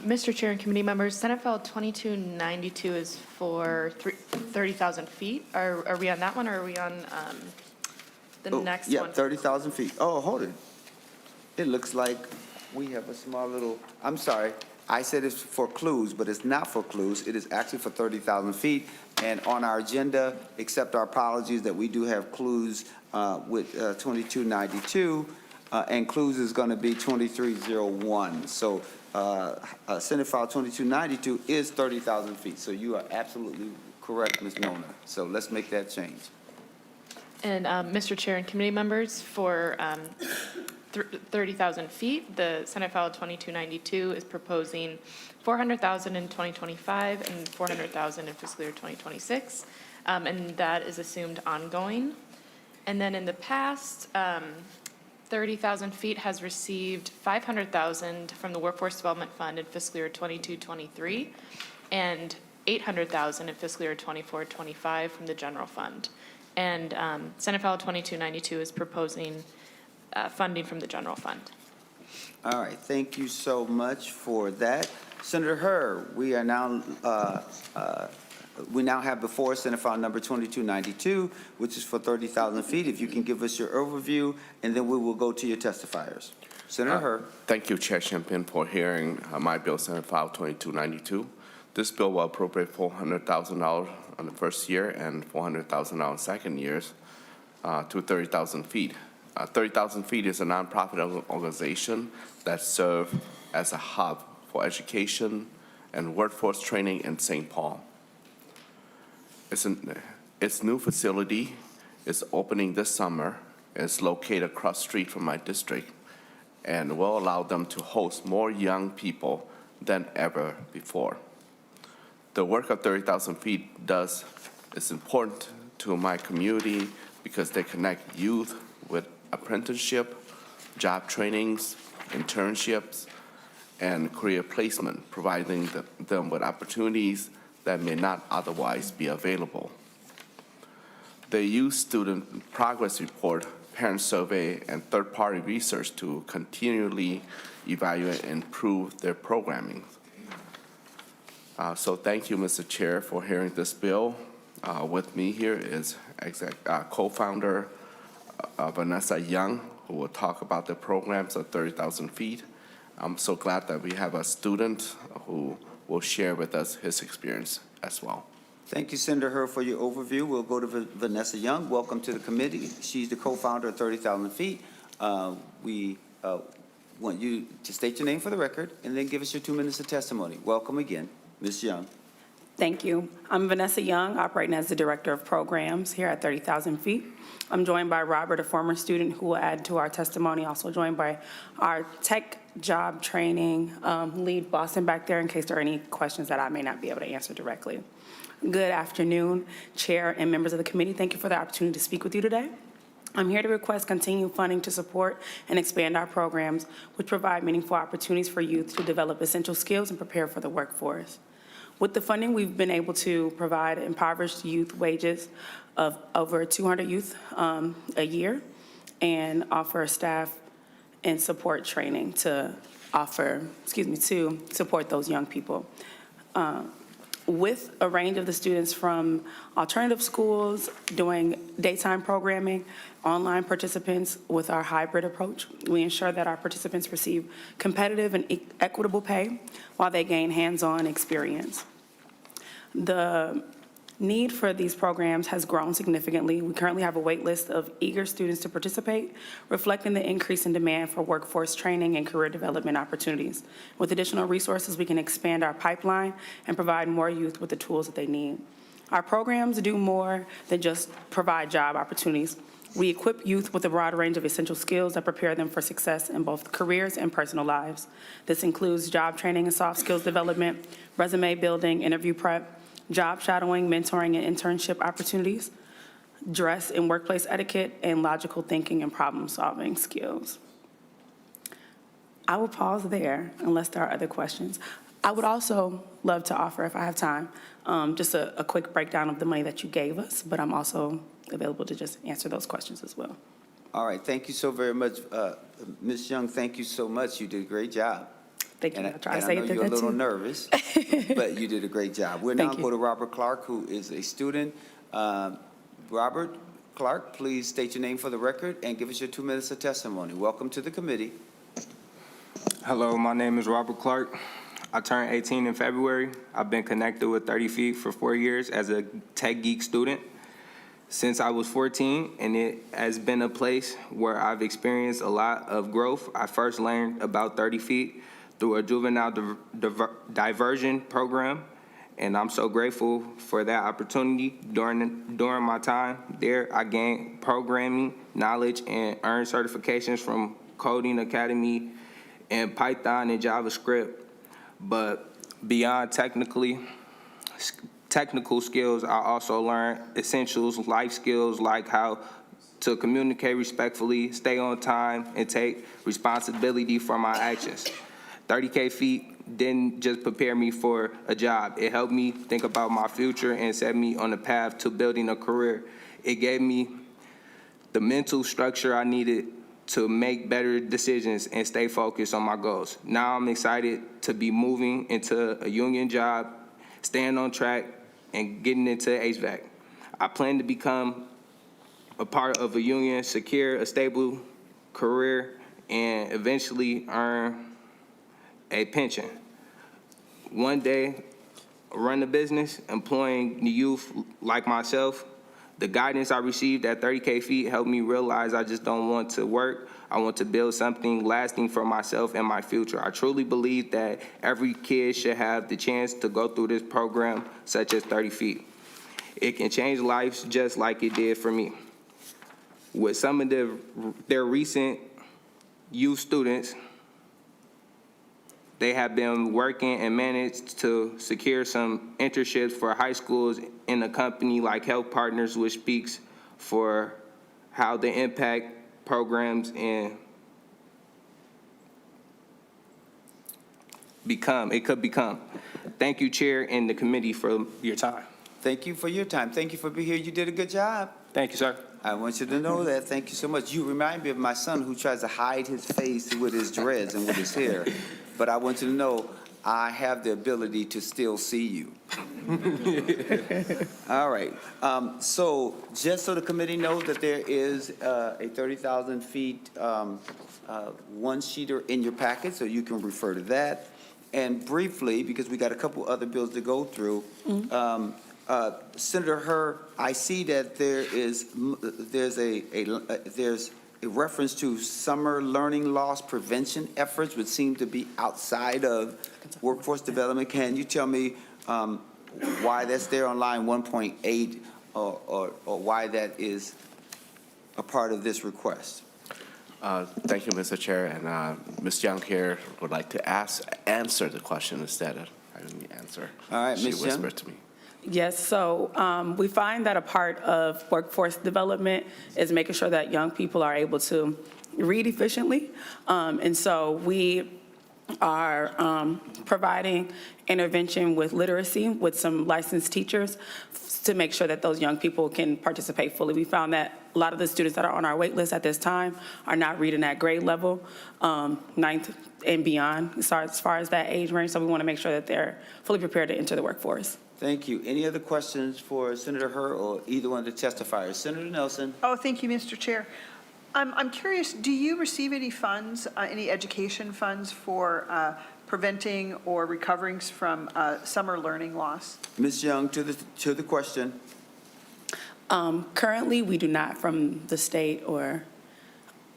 Mr. Chair and committee members, Senate File 2292 is for 30,000 feet. Are we on that one, or are we on the next one? Yeah, 30,000 feet. Oh, hold it. It looks like we have a small little, I'm sorry, I said it's for clues, but it's not for clues. It is actually for 30,000 feet. And on our agenda, accept our apologies that we do have clues with 2292, and clues is going to be 2301. So Senate File 2292 is 30,000 feet. So you are absolutely correct, Ms. Nona. So let's make that change. And Mr. Chair and committee members, for 30,000 feet, the Senate File 2292 is proposing 400,000 in 2025 and 400,000 in fiscal year 2026, and that is assumed ongoing. And then in the past, 30,000 feet has received 500,000 from the Workforce Development Fund in fiscal year 22-23, and 800,000 in fiscal year 24-25 from the general fund. And Senate File 2292 is proposing funding from the general fund. All right, thank you so much for that. Senator Hur, we are now We now have before us Senate File Number 2292, which is for 30,000 feet. If you can give us your overview, and then we will go to your testifiers. Senator Hurd. Thank you, Chair Champion, for hearing my bill, Senate File 2292. This bill will appropriate $400,000 on the first year and $400,000 second years to 30,000 feet. 30,000 feet is a nonprofit organization that serves as a hub for education and workforce training in St. Paul. Its new facility is opening this summer. It's located across the street from my district and will allow them to host more young people than ever before. The work of 30,000 feet is important to my community because they connect youth with apprenticeship, job trainings, internships, and career placement, providing them with opportunities that may not otherwise be available. They use student progress report, parent survey, and third-party research to continually evaluate and improve their programming. So thank you, Mr. Chair, for hearing this bill. With me here is co-founder Vanessa Young, who will talk about the programs of 30,000 feet. I'm so glad that we have a student who will share with us his experience as well. Thank you, Senator Hurd, for your overview. We'll go to Vanessa Young. Welcome to the committee. She's the co-founder of 30,000 feet. We want you to state your name for the record and then give us your 2 minutes of testimony. Welcome again, Ms. Young. Thank you. I'm Vanessa Young, operating as the Director of Programs here at 30,000 feet. I'm joined by Robert, a former student who will add to our testimony, also joined by our tech job training lead, Boston, back there, in case there are any questions that I may not be able to answer directly. Good afternoon, Chair and members of the committee. Thank you for the opportunity to speak with you today. I'm here to request continued funding to support and expand our programs, which provide meaningful opportunities for youth to develop essential skills and prepare for the workforce. With the funding, we've been able to provide impoverished youth wages of over 200 youth a year and offer staff and support training to support those young people. With a range of the students from alternative schools doing daytime programming, online participants with our hybrid approach, we ensure that our participants receive competitive and equitable pay while they gain hands-on experience. The need for these programs has grown significantly. We currently have a wait list of eager students to participate, reflecting the increase in demand for workforce training and career development opportunities. With additional resources, we can expand our pipeline and provide more youth with the tools that they need. Our programs do more than just provide job opportunities. We equip youth with a broad range of essential skills that prepare them for success in both careers and personal lives. This includes job training and soft skills development, resume building, interview prep, job shadowing, mentoring, and internship opportunities, dress and workplace etiquette, and logical thinking and problem-solving skills. I will pause there unless there are other questions. I would also love to offer, if I have time, just a quick breakdown of the money that you gave us, but I'm also available to just answer those questions as well. All right, thank you so very much. Ms. Young, thank you so much. You did a great job. Thank you. And I'll try to say I know that you're a little too. nervous, but you did a great job. We'll now go to Robert Clark, who is a student. Robert Clark, please state your name for the record and give us your 2 minutes of testimony. Welcome to the committee. Hello, my name is Robert Clark. I turned 18 in February. I've been connected with 30 Feet for 4 years as a tech geek student since I was 14, and it has been a place where I've experienced a lot of growth. I first learned about 30 Feet through a juvenile diversion program, and I'm so grateful for that opportunity. During my time there, I gained programming knowledge and earned certifications from Coding Academy and Python and JavaScript. But beyond technical skills, I also learned essentials, life skills, like how to communicate respectfully, stay on time, and take responsibility for my actions. 30K feet didn't just prepare me for a job. It helped me think about my future and set me on the path to building a career. It gave me the mental structure I needed to make better decisions and stay focused on my goals. Now I'm excited to be moving into a union job, staying on track and getting into HVAC. I plan to become a part of a union, secure a stable career, and eventually earn a pension. One day, run a business, employing the youth like myself. The guidance I received at 30K Feet helped me realize I just don't want to work. I want to build something lasting for myself and my future. I truly believe that every kid should have the chance to go through this program, such as 30 Feet. It can change lives just like it did for me. With some of their recent youth students, they have been working and managed to secure some internships for high schools in a company like Health Partners, which speaks for how the impact programs and could become. Thank you, Chair, and the committee for your time. Thank you for your time. Thank you for being here. You did a good job. Thank you, sir. I want you to know that. Thank you so much. You remind me of my son who tries to hide his face with his dreads and with his hair. But I want you to know I have the ability to still see you. All right. So just so the committee knows that there is a 30,000 feet one-sheeter in your packet, so you can refer to that. And briefly, because we got a couple other bills to go through, Senator Hur, I see that there's a reference to summer learning loss prevention efforts, which seem to be outside of workforce development. Can you tell me why that's there on line 1.8 or why that is a part of this request? Thank you, Mr. Chair, and Ms. Young here would like to answer the question instead of having me answer. All right, Ms. Young. She whispered to me. Yes, so we find that a part of workforce development is making sure that young people are able to read efficiently. And so we are providing intervention with literacy with some licensed teachers to make sure that those young people can participate fully. We found that a lot of the students that are on our wait list at this time are not reading at grade level, 9th and beyond, as far as that age range. So we want to make sure that they're fully prepared to enter the workforce. Thank you. Any other questions for Senator Hur or either one of the testifiers? Senator Nelson. Oh, thank you, Mr. Chair. I'm curious, do you receive any funds, any education funds for preventing or recovering from summer learning loss? Ms. Young, to the question. Currently, we do not from the state or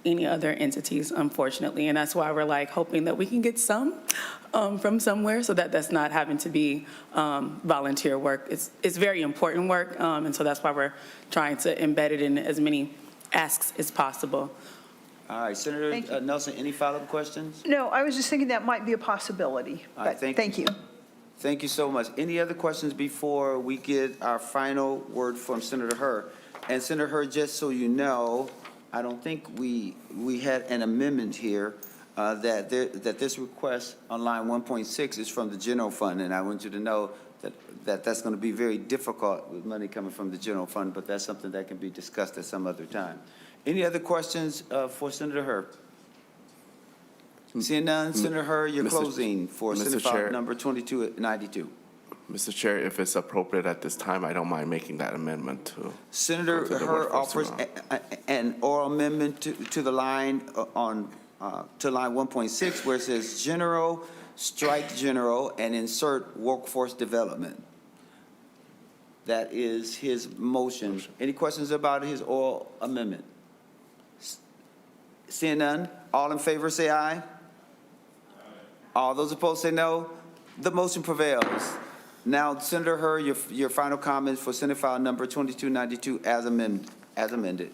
any other entities, unfortunately, and that's why we're like hoping that we can get some from somewhere so that that's not having to be volunteer work. It's very important work, and so that's why we're trying to embed it in as many asks as possible. All right, Senator Nelson, any follow-up questions? No, I was just thinking that might be a possibility, All right, but thank you. Thank you so much. Any other questions before we get our final word from Senator Hur? And Senator Hur, just so you know, I don't think we had an amendment here that this request on line 1.6 is from the general fund, and I want you to know that's going to be very difficult with money coming from the general fund, but that's something that can be discussed at some other time. Any other questions for Senator Hur? Seeing none, Senator Hur, you're closing for Senate File number 2292. Mr. Chair, if it's appropriate at this time, I don't mind making that amendment to. Senator Hur offers an oral amendment to the line to line 1.6 where it says general, strike general, and insert workforce development. That is his motion. Any questions about his oral amendment? Seeing none, all in favor say aye. All those opposed say no. The motion prevails. Now, Senator Hur, your final comments for Senate File number 2292 as amended.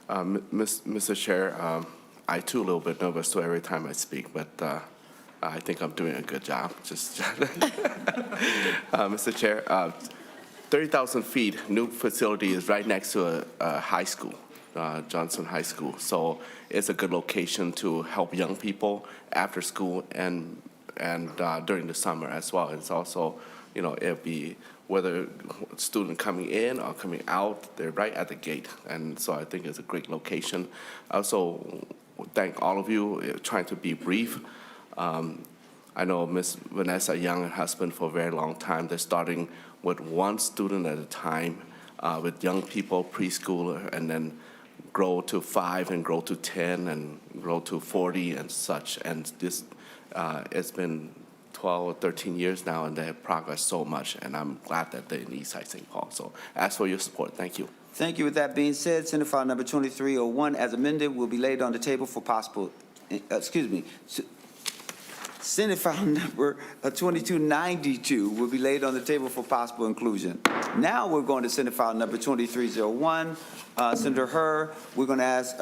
Mr. Chair, I too a little bit nervous so every time I speak, but I think I'm doing a good job. Just Mr. Chair, 30,000 feet new facility is right next to a high school, Johnson High School. So it's a good location to help young people after school and during the summer as well. It's also, it'll be whether student coming in or coming out, they're right at the gate. And so I think it's a great location. I also thank all of you trying to be brief. I know Ms. Vanessa Young and husband for a very long time. They're starting with one student at a time with young people, preschooler, and then grow to 5 and grow to 10 and grow to 40 and such. And this, it's been 12 or 13 years now, and they have progressed so much, and I'm glad that they're in Eastside St. Paul. So ask for your support. Thank you. Thank you. With that being said, Senate File Number 2301, as amended, will be laid on the table for possible, Senate File Number 2292 will be laid on the table for possible inclusion. Now we're going to Senate File Number 2301. Senator Hur, we're going to ask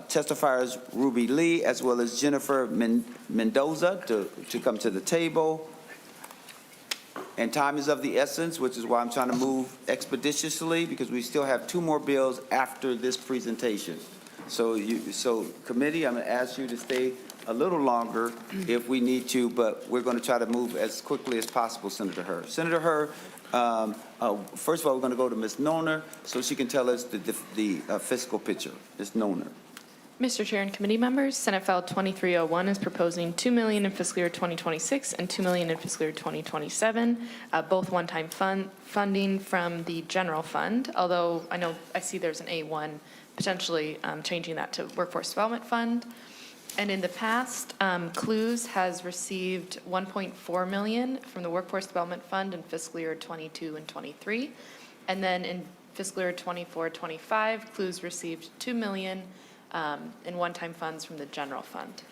testifiers Ruby Lee as well as Jennifer Mendoza to come to the table. And time is of the essence, which is why I'm trying to move expeditiously, because we still have 2 more bills after this presentation. So committee, I'm going to ask you to stay a little longer if we need to, but we're going to try to move as quickly as possible, Senator Hur. Senator Hur, first of all, we're going to go to Ms. Noner so she can tell us the fiscal picture. Ms. Noner. Mr. Chair and committee members, Senate File 2301 is proposing $2 million in fiscal year 2026 and $2 million in fiscal year 2027, both one-time funding from the general fund, although I see there's an A1, potentially changing that to Workforce Development Fund. And in the past, CLUES has received $1.4 million from the Workforce Development Fund in fiscal year 22 and 23. And then in fiscal year 24-25, CLUES received $2 million in one-time funds from the general fund.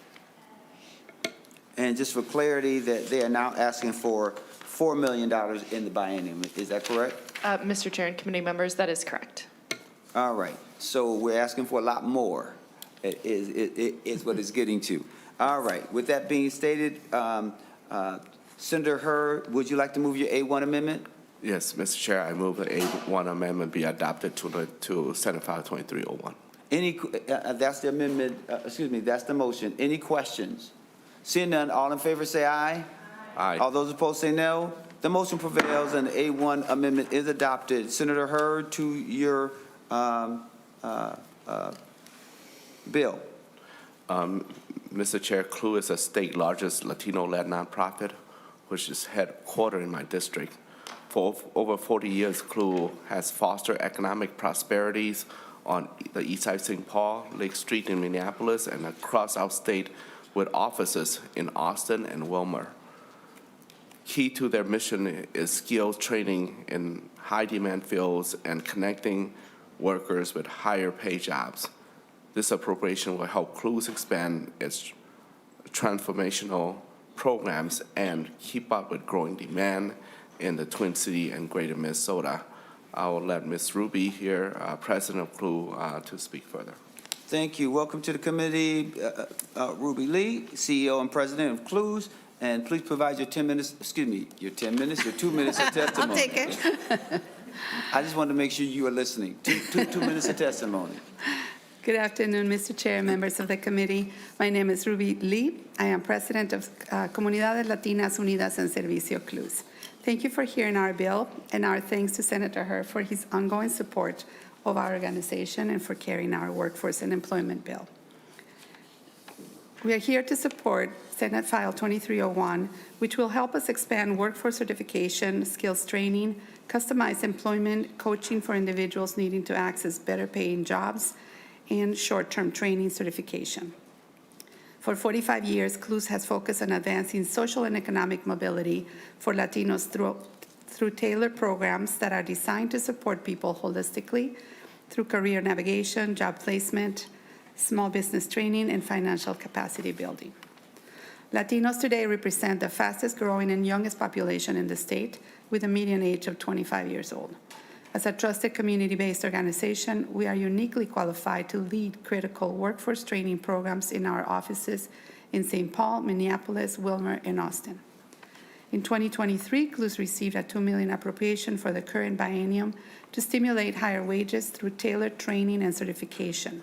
And just for clarity, that they are now asking for $4 million in the biennium. Is that correct? Mr. Chair and committee members, that is correct. All right. So we're asking for a lot more. Is what it's getting to. All right. With that being stated, Senator Hur, would you like to move your A1 amendment? Yes, Mr. Chair, I move the A1 amendment be adopted to Senate File 2301. That's the amendment, that's the motion. Any questions? Seeing none, all in favor say aye. Aye. All those opposed say no. The motion prevails and the A1 amendment is adopted. Senator Hur, to your bill. Mr. Chair, CLUE is the state largest Latino-led nonprofit, which is headquartered in my district. For over 40 years, CLUE has fostered economic prosperities on the east side of St. Paul, Lake Street in Minneapolis, and across our state with offices in Austin and Wilmer. Key to their mission is skills training in high-demand fields and connecting workers with higher pay jobs. This appropriation will help CLUES expand its transformational programs and keep up with growing demand in the Twin City and Greater Minnesota. I will let Ms. Ruby here, President of CLUE, to speak further. Thank you. Welcome to the committee, Ruby Lee, CEO and President of CLUES. And please provide your 2 minutes of testimony. I'll take it. I just wanted to make sure you were listening. Two minutes of testimony. Good afternoon, Mr. Chair, members of the committee. My name is Ruby Lee. I am president of Comunidades, Latinas, Unidas, and Servicio CLUES. Thank you for hearing our bill, and our thanks to Senator Hur for his ongoing support of our organization and for carrying our workforce and employment bill. We are here to support Senate File 2301, which will help us expand workforce certification, skills training, customized employment, coaching for individuals needing to access better paying jobs, and short-term training certification. For 45 years, CLUES has focused on advancing social and economic mobility for Latinos through tailored programs that are designed to support people holistically through career navigation, job placement, small business training, and financial capacity building. Latinos today represent the fastest growing and youngest population in the state, with a median age of 25 years old. As a trusted community-based organization, we are uniquely qualified to lead critical workforce training programs in our offices in St. Paul, Minneapolis, Wilmer, and Austin. In 2023, CLUES received a $2 million appropriation for the current biennium to stimulate higher wages through tailored training and certification.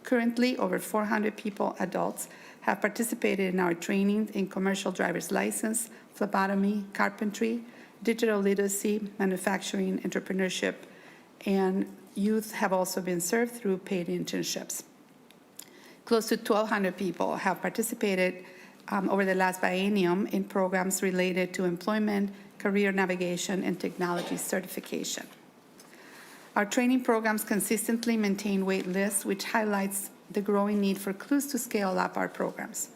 Currently, over 400 people, adults, have participated in our training in commercial driver's license, phlebotomy, carpentry, digital literacy, manufacturing, entrepreneurship, and youth have also been served through paid internships. Close to 1,200 people have participated over the last biennium in programs related to employment, career navigation, and technology certification. Our training programs consistently maintain wait lists, which highlights the growing need for clues to scale up our programs.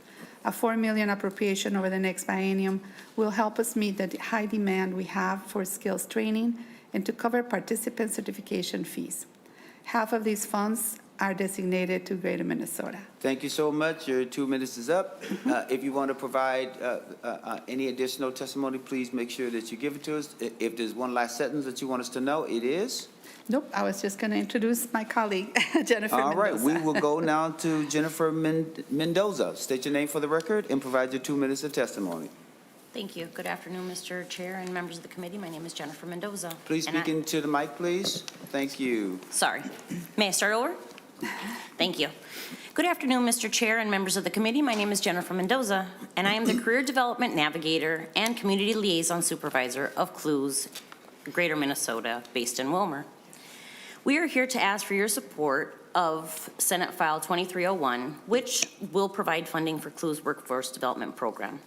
A $4 million appropriation over the next biennium will help us meet the high demand we have for skills training and to cover participant certification fees. Half of these funds are designated to Greater Minnesota. Thank you so much. Your 2 minutes is up. If you want to provide any additional testimony, please make sure that you give it to us. If there's one last sentence that you want us to know, it is? Nope, I was just going to introduce my colleague, Jennifer All right, Mendoza. we will go now to Jennifer Mendoza. State your name for the record and provide your 2 minutes of testimony. Thank you. Good afternoon, Mr. Chair and members of the committee. My name is Jennifer Mendoza. Please speak into the mic, please. Thank you. Sorry. May I start over? Thank you. Good afternoon, Mr. Chair and members of the committee. My name is Jennifer Mendoza, and I am the Career Development Navigator and Community Liaison Supervisor of CLUES, Greater Minnesota, based in Wilmer. We are here to ask for your support of Senate File 2301, which will provide funding for CLUES Workforce Development Program.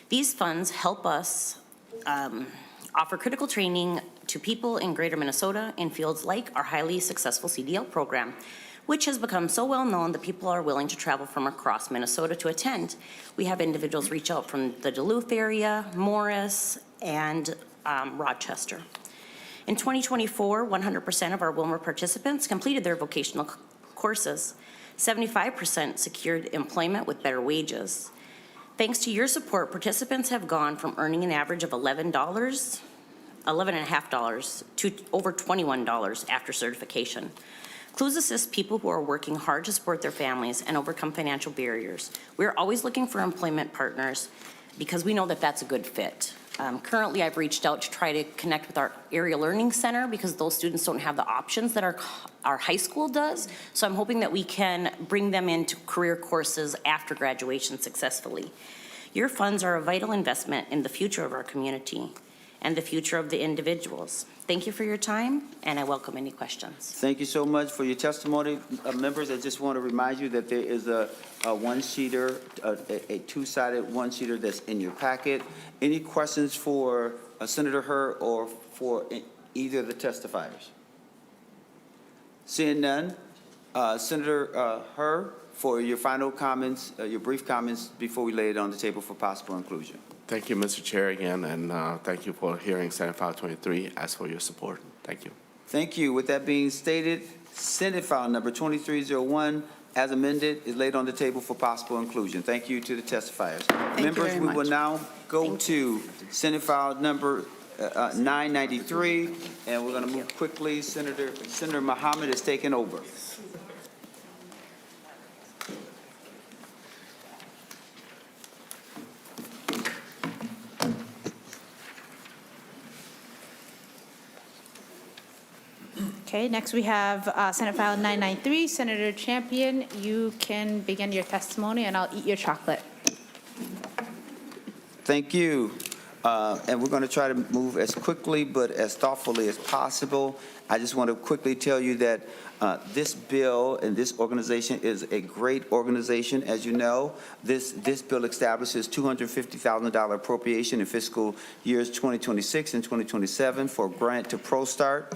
These funds help us offer critical training to people in Greater Minnesota in fields like our highly successful CDL program, which has become so well known that people are willing to travel from across Minnesota to attend. We have individuals reach out from the Duluth area, Morris, and Rochester. In 2024, 100% of our Wilmer participants completed their vocational courses. 75% secured employment with better wages. Thanks to your support, participants have gone from earning an average of $11.50 to over $21 after certification. CLUES assists people who are working hard to support their families and overcome financial barriers. We're always looking for employment partners because we know that that's a good fit. Currently, I've reached out to try to connect with our area learning center because those students don't have the options that our high school does. So I'm hoping that we can bring them into career courses after graduation successfully. Your funds are a vital investment in the future of our community and the future of the individuals. Thank you for your time, and I welcome any questions. Thank you so much for your testimony. Members, I just want to remind you that there is a one-sheeter, a two-sided one-sheeter that's in your packet. Any questions for Senator Hur or for either of the testifiers? Seeing none, Senator Hur, for your final comments, your brief comments before we lay it on the table for possible inclusion. Thank you, Mr. Chair, again, and thank you for hearing Senate File 23. Ask for your support. Thank you. Thank you. With that being stated, Senate File number 2301, as amended, is laid on the table for possible inclusion. Thank you to the testifiers. Members, we will now go to Senate File number 993, and we're going to move quickly. Senator Mohamed is taking over. Okay, next we have Senate File 993. Senator Champion, you can begin your testimony, and I'll eat your chocolate. Thank you. And we're going to try to move as quickly but as thoughtfully as possible. I just want to quickly tell you that this bill and this organization is a great organization. As you know, this bill establishes $250,000 appropriation in fiscal years 2026 and 2027 for a grant to ProStart.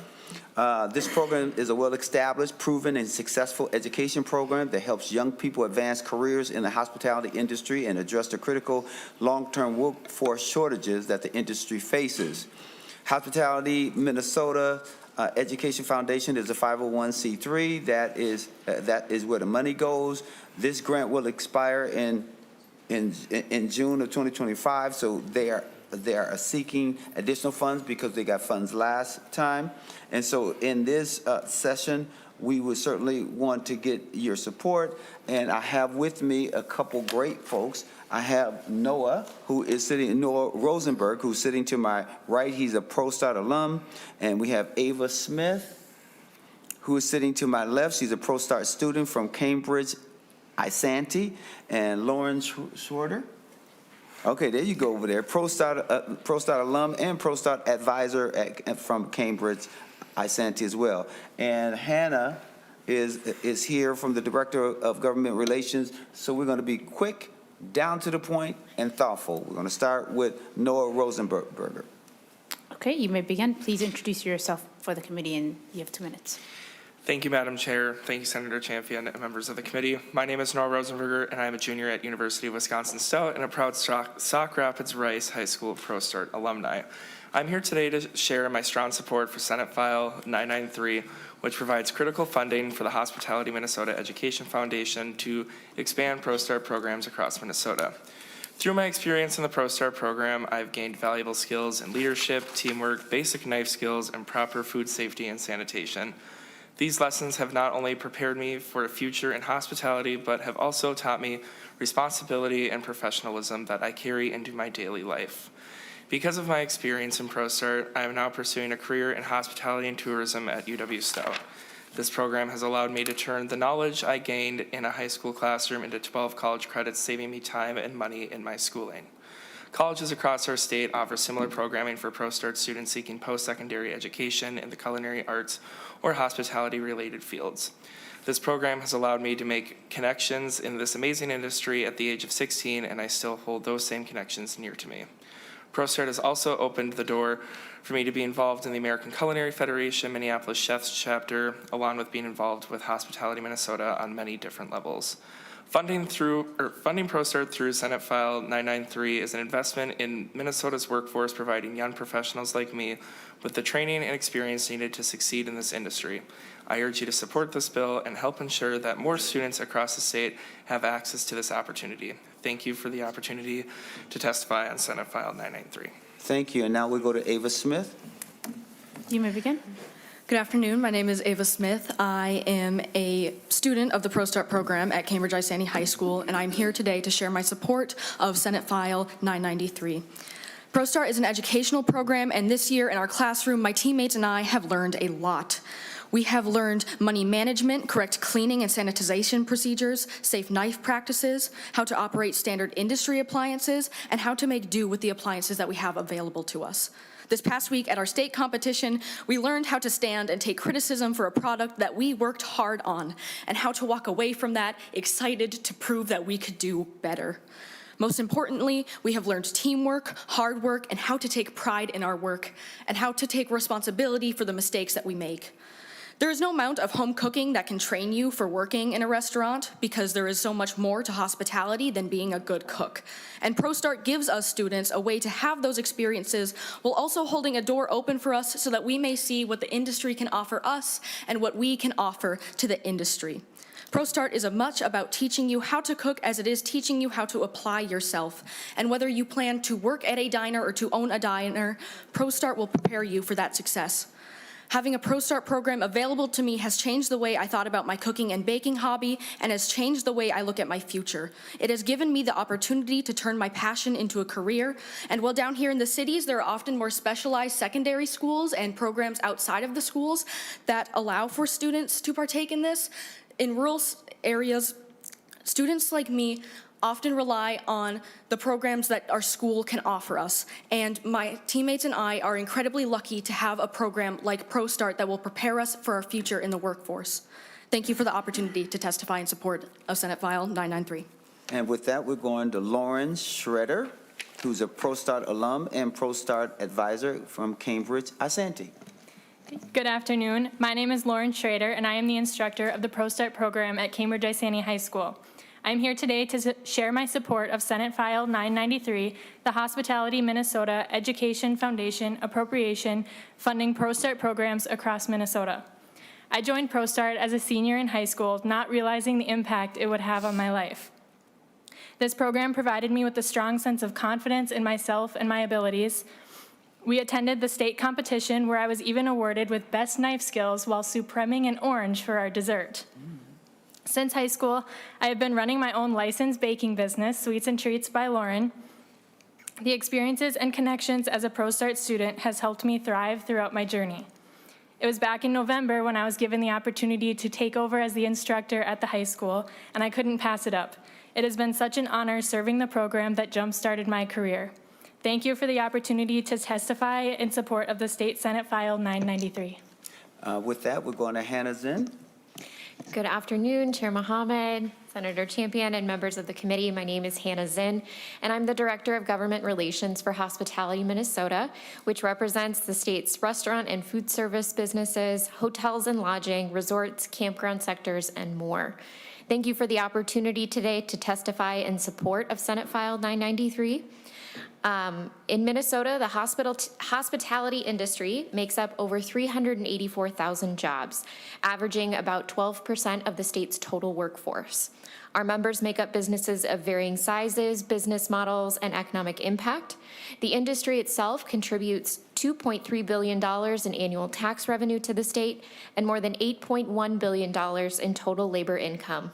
This program is a well-established, proven, and successful education program that helps young people advance careers in the hospitality industry and address the critical long-term workforce shortages that the industry faces. Hospitality Minnesota Education Foundation is a 501c3. That is where the money goes. This grant will expire in June of 2025, so they are seeking additional funds because they got funds last time. And so in this session, we would certainly want to get your support. And I have with me a couple great folks. I have Noah Rosenberg, who's sitting to my right. He's a ProStart alum. And we have Ava Smith, who is sitting to my left. She's a ProStart student from Cambridge, Isanti. And Lauren Schwarter. Okay, there you go over there. ProStart alum and ProStart advisor from Cambridge, Isanti as well. And Hannah is here from the Director of Government Relations. So we're going to be quick, down to the point, and thoughtful. We're going to start with Noah Rosenberger. Okay, you may begin. Please introduce yourself for the committee, and you have 2 minutes. Thank you, Madam Chair. Thank you, Senator Champion and members of the committee. My name is Noah Rosenberger, and I'm a junior at University of Wisconsin-Stout and a proud Sauk Rapids-Rice High School ProStart alumni. I'm here today to share my strong support for Senate File 993, which provides critical funding for the Hospitality Minnesota Education Foundation to expand ProStart programs across Minnesota. Through my experience in the ProStart program, I've gained valuable skills in leadership, teamwork, basic knife skills, and proper food safety and sanitation. These lessons have not only prepared me for a future in hospitality, but have also taught me responsibility and professionalism that I carry into my daily life. Because of my experience in ProStart, I am now pursuing a career in hospitality and tourism at UW-Stout. This program has allowed me to turn the knowledge I gained in a high school classroom into 12 college credits, saving me time and money in my schooling. Colleges across our state offer similar programming for ProStart students seeking post-secondary education in the culinary arts or hospitality-related fields. This program has allowed me to make connections in this amazing industry at the age of 16, and I still hold those same connections near to me. ProStart has also opened the door for me to be involved in the American Culinary Federation Minneapolis Chefs chapter, along with being involved with Hospitality Minnesota on many different levels. Funding ProStart through Senate File 993 is an investment in Minnesota's workforce, providing young professionals like me with the training and experience needed to succeed in this industry. I urge you to support this bill and help ensure that more students across the state have access to this opportunity. Thank you for the opportunity to testify on Senate File 993. Thank you. And now we go to Ava Smith. You may begin. Good afternoon. My name is Ava Smith. I am a student of the ProStart program at Cambridge Isani High School, and I'm here today to share my support of Senate File 993. ProStart is an educational program, and this year in our classroom, my teammates and I have learned a lot. We have learned money management, correct cleaning and sanitization procedures, safe knife practices, how to operate standard industry appliances, and how to make do with the appliances that we have available to us. This past week at our state competition, we learned how to stand and take criticism for a product that we worked hard on, and how to walk away from that excited to prove that we could do better. Most importantly, we have learned teamwork, hard work, and how to take pride in our work, and how to take responsibility for the mistakes that we make. There is no amount of home cooking that can train you for working in a restaurant, because there is so much more to hospitality than being a good cook. And ProStart gives us students a way to have those experiences while also holding a door open for us so that we may see what the industry can offer us and what we can offer to the industry. ProStart is as much about teaching you how to cook as it is teaching you how to apply yourself. And whether you plan to work at a diner or to own a diner, ProStart will prepare you for that success. Having a ProStart program available to me has changed the way I thought about my cooking and baking hobby, and has changed the way I look at my future. It has given me the opportunity to turn my passion into a career, and while down here in the cities, there are often more specialized secondary schools and programs outside of the schools that allow for students to partake in this. In rural areas, students like me often rely on the programs that our school can offer us. And my teammates and I are incredibly lucky to have a program like ProStart that will prepare us for our future in the workforce. Thank you for the opportunity to testify in support of Senate File 993. And with that, we're going to Lauren Schroeder, who's a ProStart alum and ProStart advisor from Cambridge Isani. Good afternoon. My name is Lauren Schrader, and I am the instructor of the ProStart program at Cambridge Isani High School. I'm here today to share my support of Senate File 993, the Hospitality Minnesota Education Foundation appropriation funding ProStart programs across Minnesota. I joined ProStart as a senior in high school, not realizing the impact it would have on my life. This program provided me with a strong sense of confidence in myself and my abilities. We attended the state competition where I was even awarded with best knife skills while supreming an orange for our dessert. Since high school, I have been running my own licensed baking business, Sweets and Treats by Lauren. The experiences and connections as a ProStart student has helped me thrive throughout my journey. It was back in November when I was given the opportunity to take over as the instructor at the high school, and I couldn't pass it up. It has been such an honor serving the program that jump-started my career. Thank you for the opportunity to testify in support of the State Senate File 993. With that, we're going to Hannah Zinn. Good afternoon, Chair Mohamed, Senator Champion, and members of the committee. My name is Hannah Zinn, and I'm the Director of Government Relations for Hospitality Minnesota, which represents the state's restaurant and food service businesses, hotels and lodging, resorts, campground sectors, and more. Thank you for the opportunity today to testify in support of Senate File 993. In Minnesota, the hospitality industry makes up over 384,000 jobs, averaging about 12% of the state's total workforce. Our members make up businesses of varying sizes, business models, and economic impact. The industry itself contributes $2.3 billion in annual tax revenue to the state and more than $8.1 billion in total labor income.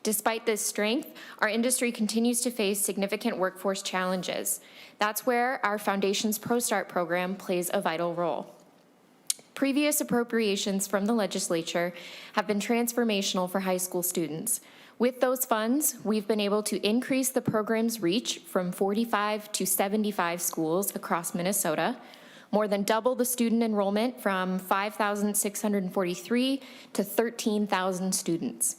Despite this strength, our industry continues to face significant workforce challenges. That's where our Foundation's ProStart program plays a vital role. Previous appropriations from the legislature have been transformational for high school students. With those funds, we've been able to increase the program's reach from 45 to 75 schools across Minnesota, more than double the student enrollment from 5,643 to 13,000 students.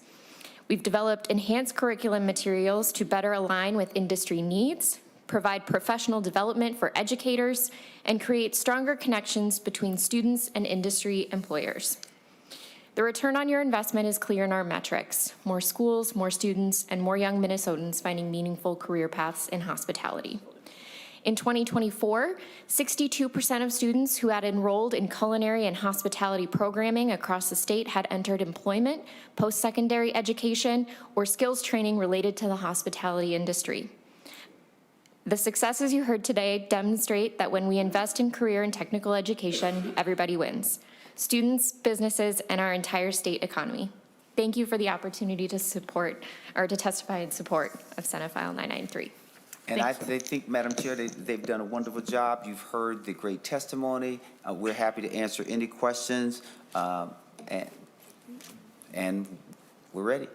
We've developed enhanced curriculum materials to better align with industry needs, provide professional development for educators, and create stronger connections between students and industry employers. The return on your investment is clear in our metrics: more schools, more students, and more young Minnesotans finding meaningful career paths in hospitality. In 2024, 62% of students who had enrolled in culinary and hospitality programming across the state had entered employment, post-secondary education, or skills training related to the hospitality industry. The successes you heard today demonstrate that when we invest in career and technical education, everybody wins: students, businesses, and our entire state economy. Thank you for the opportunity to testify in support of Senate File 993. And I think, Madam Chair, they've done a wonderful job. You've heard the great testimony. We're happy to answer any questions, and we're ready.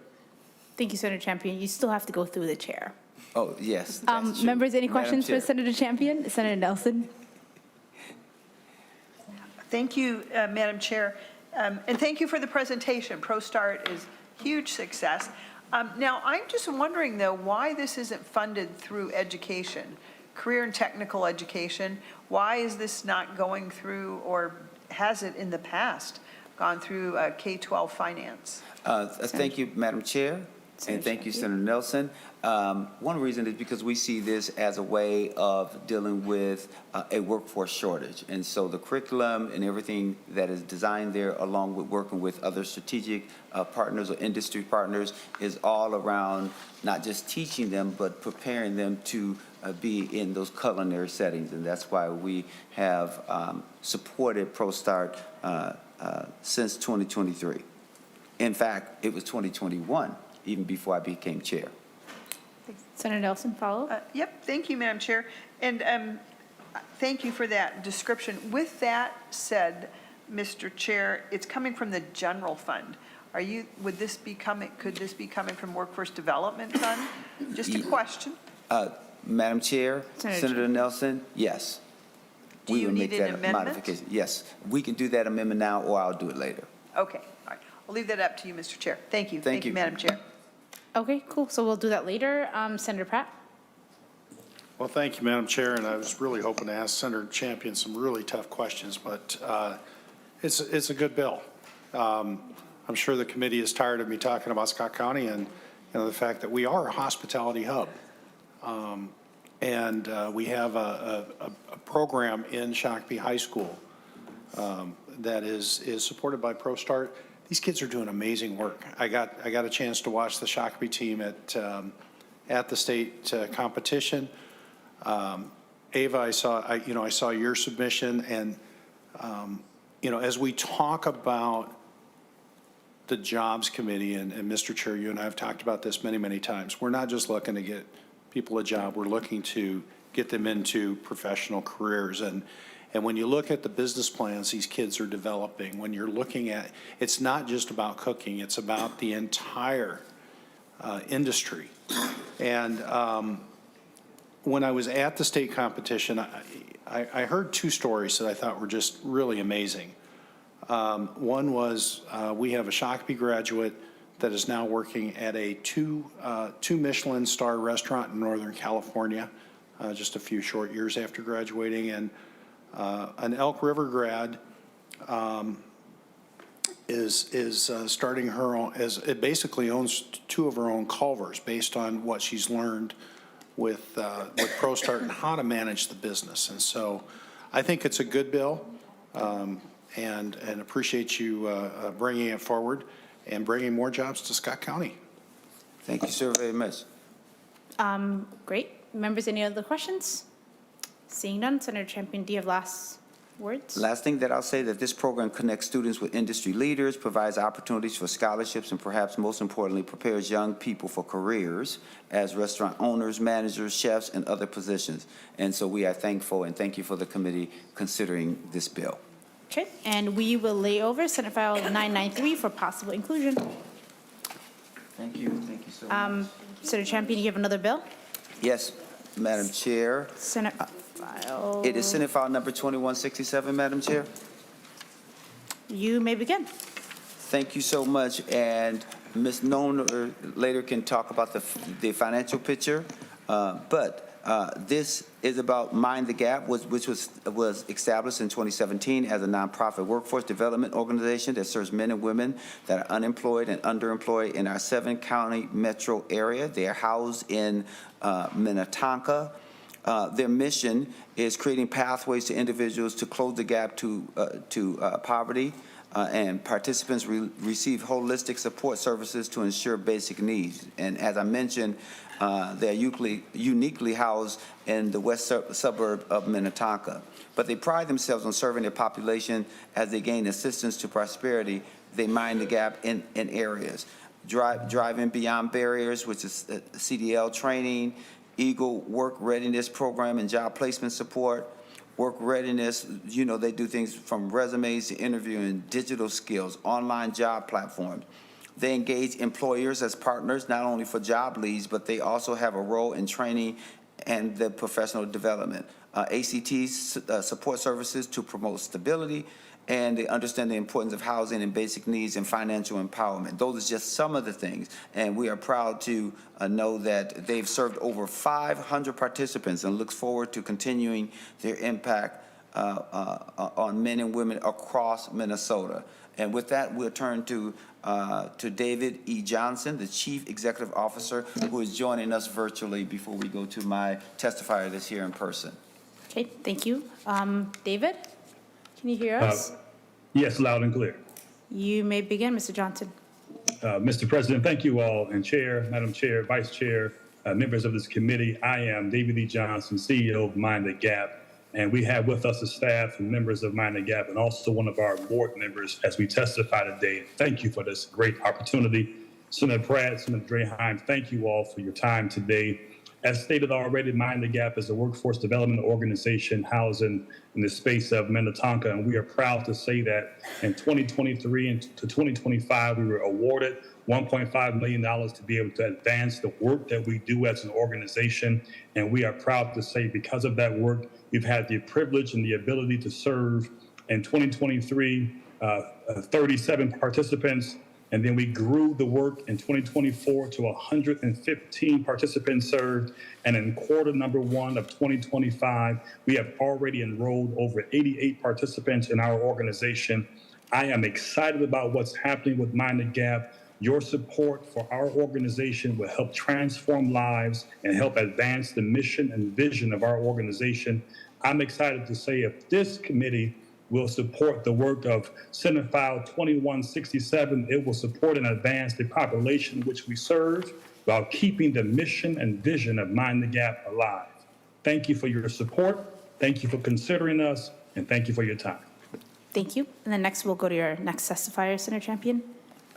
Thank you, Senator Champion. You still have to go through the chair. Oh, yes. That's true. Members, any Madam questions Chair. for Senator Champion? Senator Nelson? Thank you, Madam Chair, and thank you for the presentation. ProStart is huge success. Now, I'm just wondering, though, why this isn't funded through education, career and technical education. Why is this not going through, or has it in the past gone through K-12 finance? Thank you, Madam Chair, and thank you, Senator Nelson. One reason is because we see this as a way of dealing with a workforce shortage. And so the curriculum and everything that is designed there, along with working with other strategic partners or industry partners, is all around not just teaching them, but preparing them to be in those culinary settings. And that's why we have supported ProStart since 2023. In fact, it was 2021, even before I became chair. Senator Nelson, follow? Yep, thank you, Madam Chair. And thank you for that description. With that said, Mr. Chair, it's coming from the general fund. Could this be coming from Workforce Development Fund? Just a question. Madam Chair, Senator Nelson, yes. Do you need an amendment? Modification. Yes, we can do that amendment now, or I'll do it later. Okay, all right. I'll leave that up to you, Mr. Chair. Thank you. Thank you, Madam Chair. Okay, cool. So we'll do that later. Senator Pratt? Well, thank you, Madam Chair, and I was really hoping to ask Senator Champion some really tough questions, but it's a good bill. I'm sure the committee is tired of me talking about Scott County and the fact that we are a hospitality hub. And we have a program in G.A.P.P High School that is supported by ProStart. These kids are doing amazing work. I got a chance to watch the G.A.P.P team at the state competition. Ava, I saw your submission, and as we talk about the Jobs Committee, and Mr. Chair, you and I have talked about this many, many times. We're not just looking to get people a job. We're looking to get them into professional careers. And when you look at the business plans these kids are developing, when you're looking at, it's not just about cooking, it's about the entire industry. And when I was at the state competition, I heard two stories that I thought were just really amazing. One was we have a G.A.P.P graduate that is now working at a two Michelin star restaurant in Northern California, just a few short years after graduating. And an Elk River grad is starting her own, it basically owns two of her own Culvers based on what she's learned with ProStart and how to manage the business. And so I think it's a good bill, and appreciate you bringing it forward and bringing more jobs to Scott County. Thank you, sir, very much. Great. Members, any other questions? Seeing none, Senator Champion, do you have last words? Last thing that I'll say, that this program connects students with industry leaders, provides opportunities for scholarships, and perhaps most importantly, prepares young people for careers as restaurant owners, managers, chefs, and other positions. And so we are thankful, and thank you for the committee considering this bill. Okay, and we will lay over Senate File 993 for possible inclusion. Thank you so much. Senator Champion, you have another bill? Yes, Madam Chair. Senate File. It is Senate File number 2167, Madam Chair. You may begin. Thank you so much, and Ms. Nolan later can talk about the financial picture, but this is about Mind the Gap, which was established in 2017 as a nonprofit workforce development organization that serves men and women that are unemployed and underemployed in our 7-county metro area. They are housed in Minnetonka. Their mission is creating pathways to individuals to close the gap to poverty, and participants receive holistic support services to ensure basic needs. And as I mentioned, they're uniquely housed in the west suburb of Minnetonka. But they pride themselves on serving their population as they gain assistance to prosperity. They mind the gap in areas. Driving Beyond Barriers, which is CDL training, Eagle Work Readiness Program and job placement support. Work readiness, you know, they do things from resumes to interviewing, digital skills, online job platforms. They engage employers as partners, not only for job leads, but they also have a role in training and the professional development. ACT support services to promote stability, and they understand the importance of housing and basic needs and financial empowerment. Those are just some of the things, and we are proud to know that they've served over 500 participants and looks forward to continuing their impact on men and women across Minnesota. And with that, we'll turn to David E. Johnson, the Chief Executive Officer, who is joining us virtually before we go to my testifier that's here in person. Okay, thank you. David, can you hear us? Yes, loud and clear. You may begin, Mr. Johnson. Mr. President, thank you all, and Chair, Madam Chair, Vice Chair, members of this committee. I am David E. Johnson, CEO of Mind the Gap, and we have with us the staff and members of Mind the Gap, and also one of our board members as we testify today. Thank you for this great opportunity. Senator Pratt, Senator Draheim, thank you all for your time today. As stated already, Mind the Gap is a workforce development organization housing in the space of Minnetonka, and we are proud to say that in 2023 and to 2025, we were awarded $1.5 million to be able to advance the work that we do as an organization. And we are proud to say, because of that work, we've had the privilege and the ability to serve in 2023, 37 participants. And then we grew the work in 2024 to 115 participants served. And in quarter number 1 of 2025, we have already enrolled over 88 participants in our organization. I am excited about what's happening with Mind the Gap. Your support for our organization will help transform lives and help advance the mission and vision of our organization. I'm excited to say if this committee will support the work of Senate File 2167. It will support and advance the population which we serve while keeping the mission and vision of Mind the Gap alive. Thank you for your support. Thank you for considering us, and thank you for your time. Thank you. And then next, we'll go to your next testifier, Senator Champion.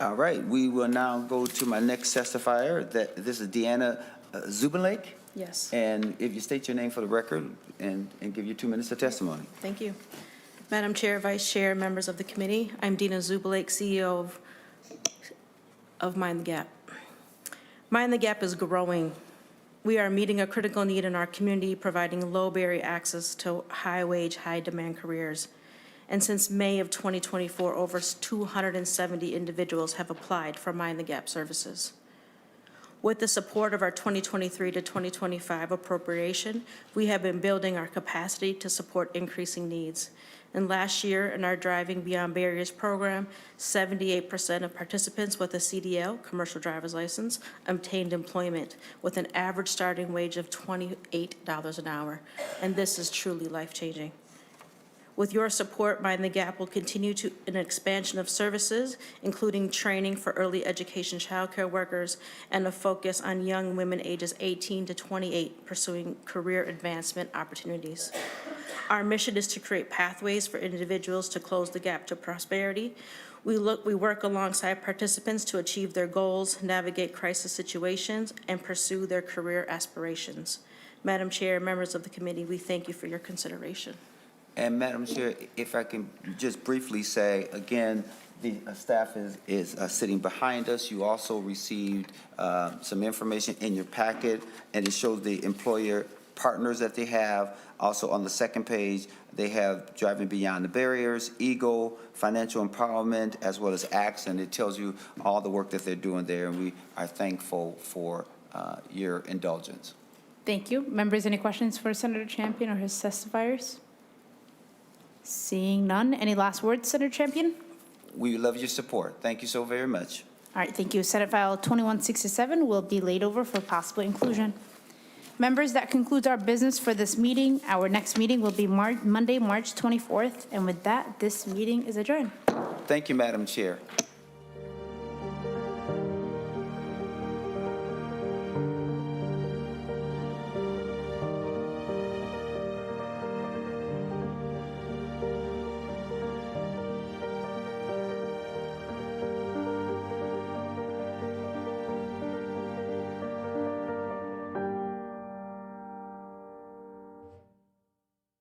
All right, we will now go to my next testifier. This is Deanna Zubinlake. Yes. And if you state your name for the record and give you 2 minutes of testimony. Thank you. Madam Chair, Vice Chair, members of the committee, I'm Dina Zubalake, CEO of Mind the Gap. Mind the Gap is growing. We are meeting a critical need in our community, providing low barrier access to high-wage, high-demand careers. And since May of 2024, over 270 individuals have applied for Mind the Gap services. With the support of our 2023 to 2025 appropriation, we have been building our capacity to support increasing needs. And last year, in our Driving Beyond Barriers program, 78% of participants with a CDL, commercial driver's license, obtained employment with an average starting wage of $28 an hour. And this is truly life-changing. With your support, Mind the Gap will continue to an expansion of services, including training for early education childcare workers and a focus on young women ages 18 to 28 pursuing career advancement opportunities. Our mission is to create pathways for individuals to close the gap to prosperity. We work alongside participants to achieve their goals, navigate crisis situations, and pursue their career aspirations. Madam Chair, members of the committee, we thank you for your consideration. And Madam Chair, if I can just briefly say, again, the staff is sitting behind us. You also received some information in your packet, and it shows the employer partners that they have. Also on the second page, they have Driving Beyond the Barriers, EAGLE, Financial Empowerment, as well as ACTS, and it tells you all the work that they're doing there, and we are thankful for your indulgence. Thank you. Members, any questions for Senator Champion or his testifiers? Seeing none, any last words, Senator Champion? We love your support. Thank you so very much. All right, thank you. Senate File 2167 will be laid over for possible inclusion. Members, that concludes our business for this meeting. Our next meeting will be Monday, March 24th. And with that, this meeting is adjourned. Thank you, Madam Chair.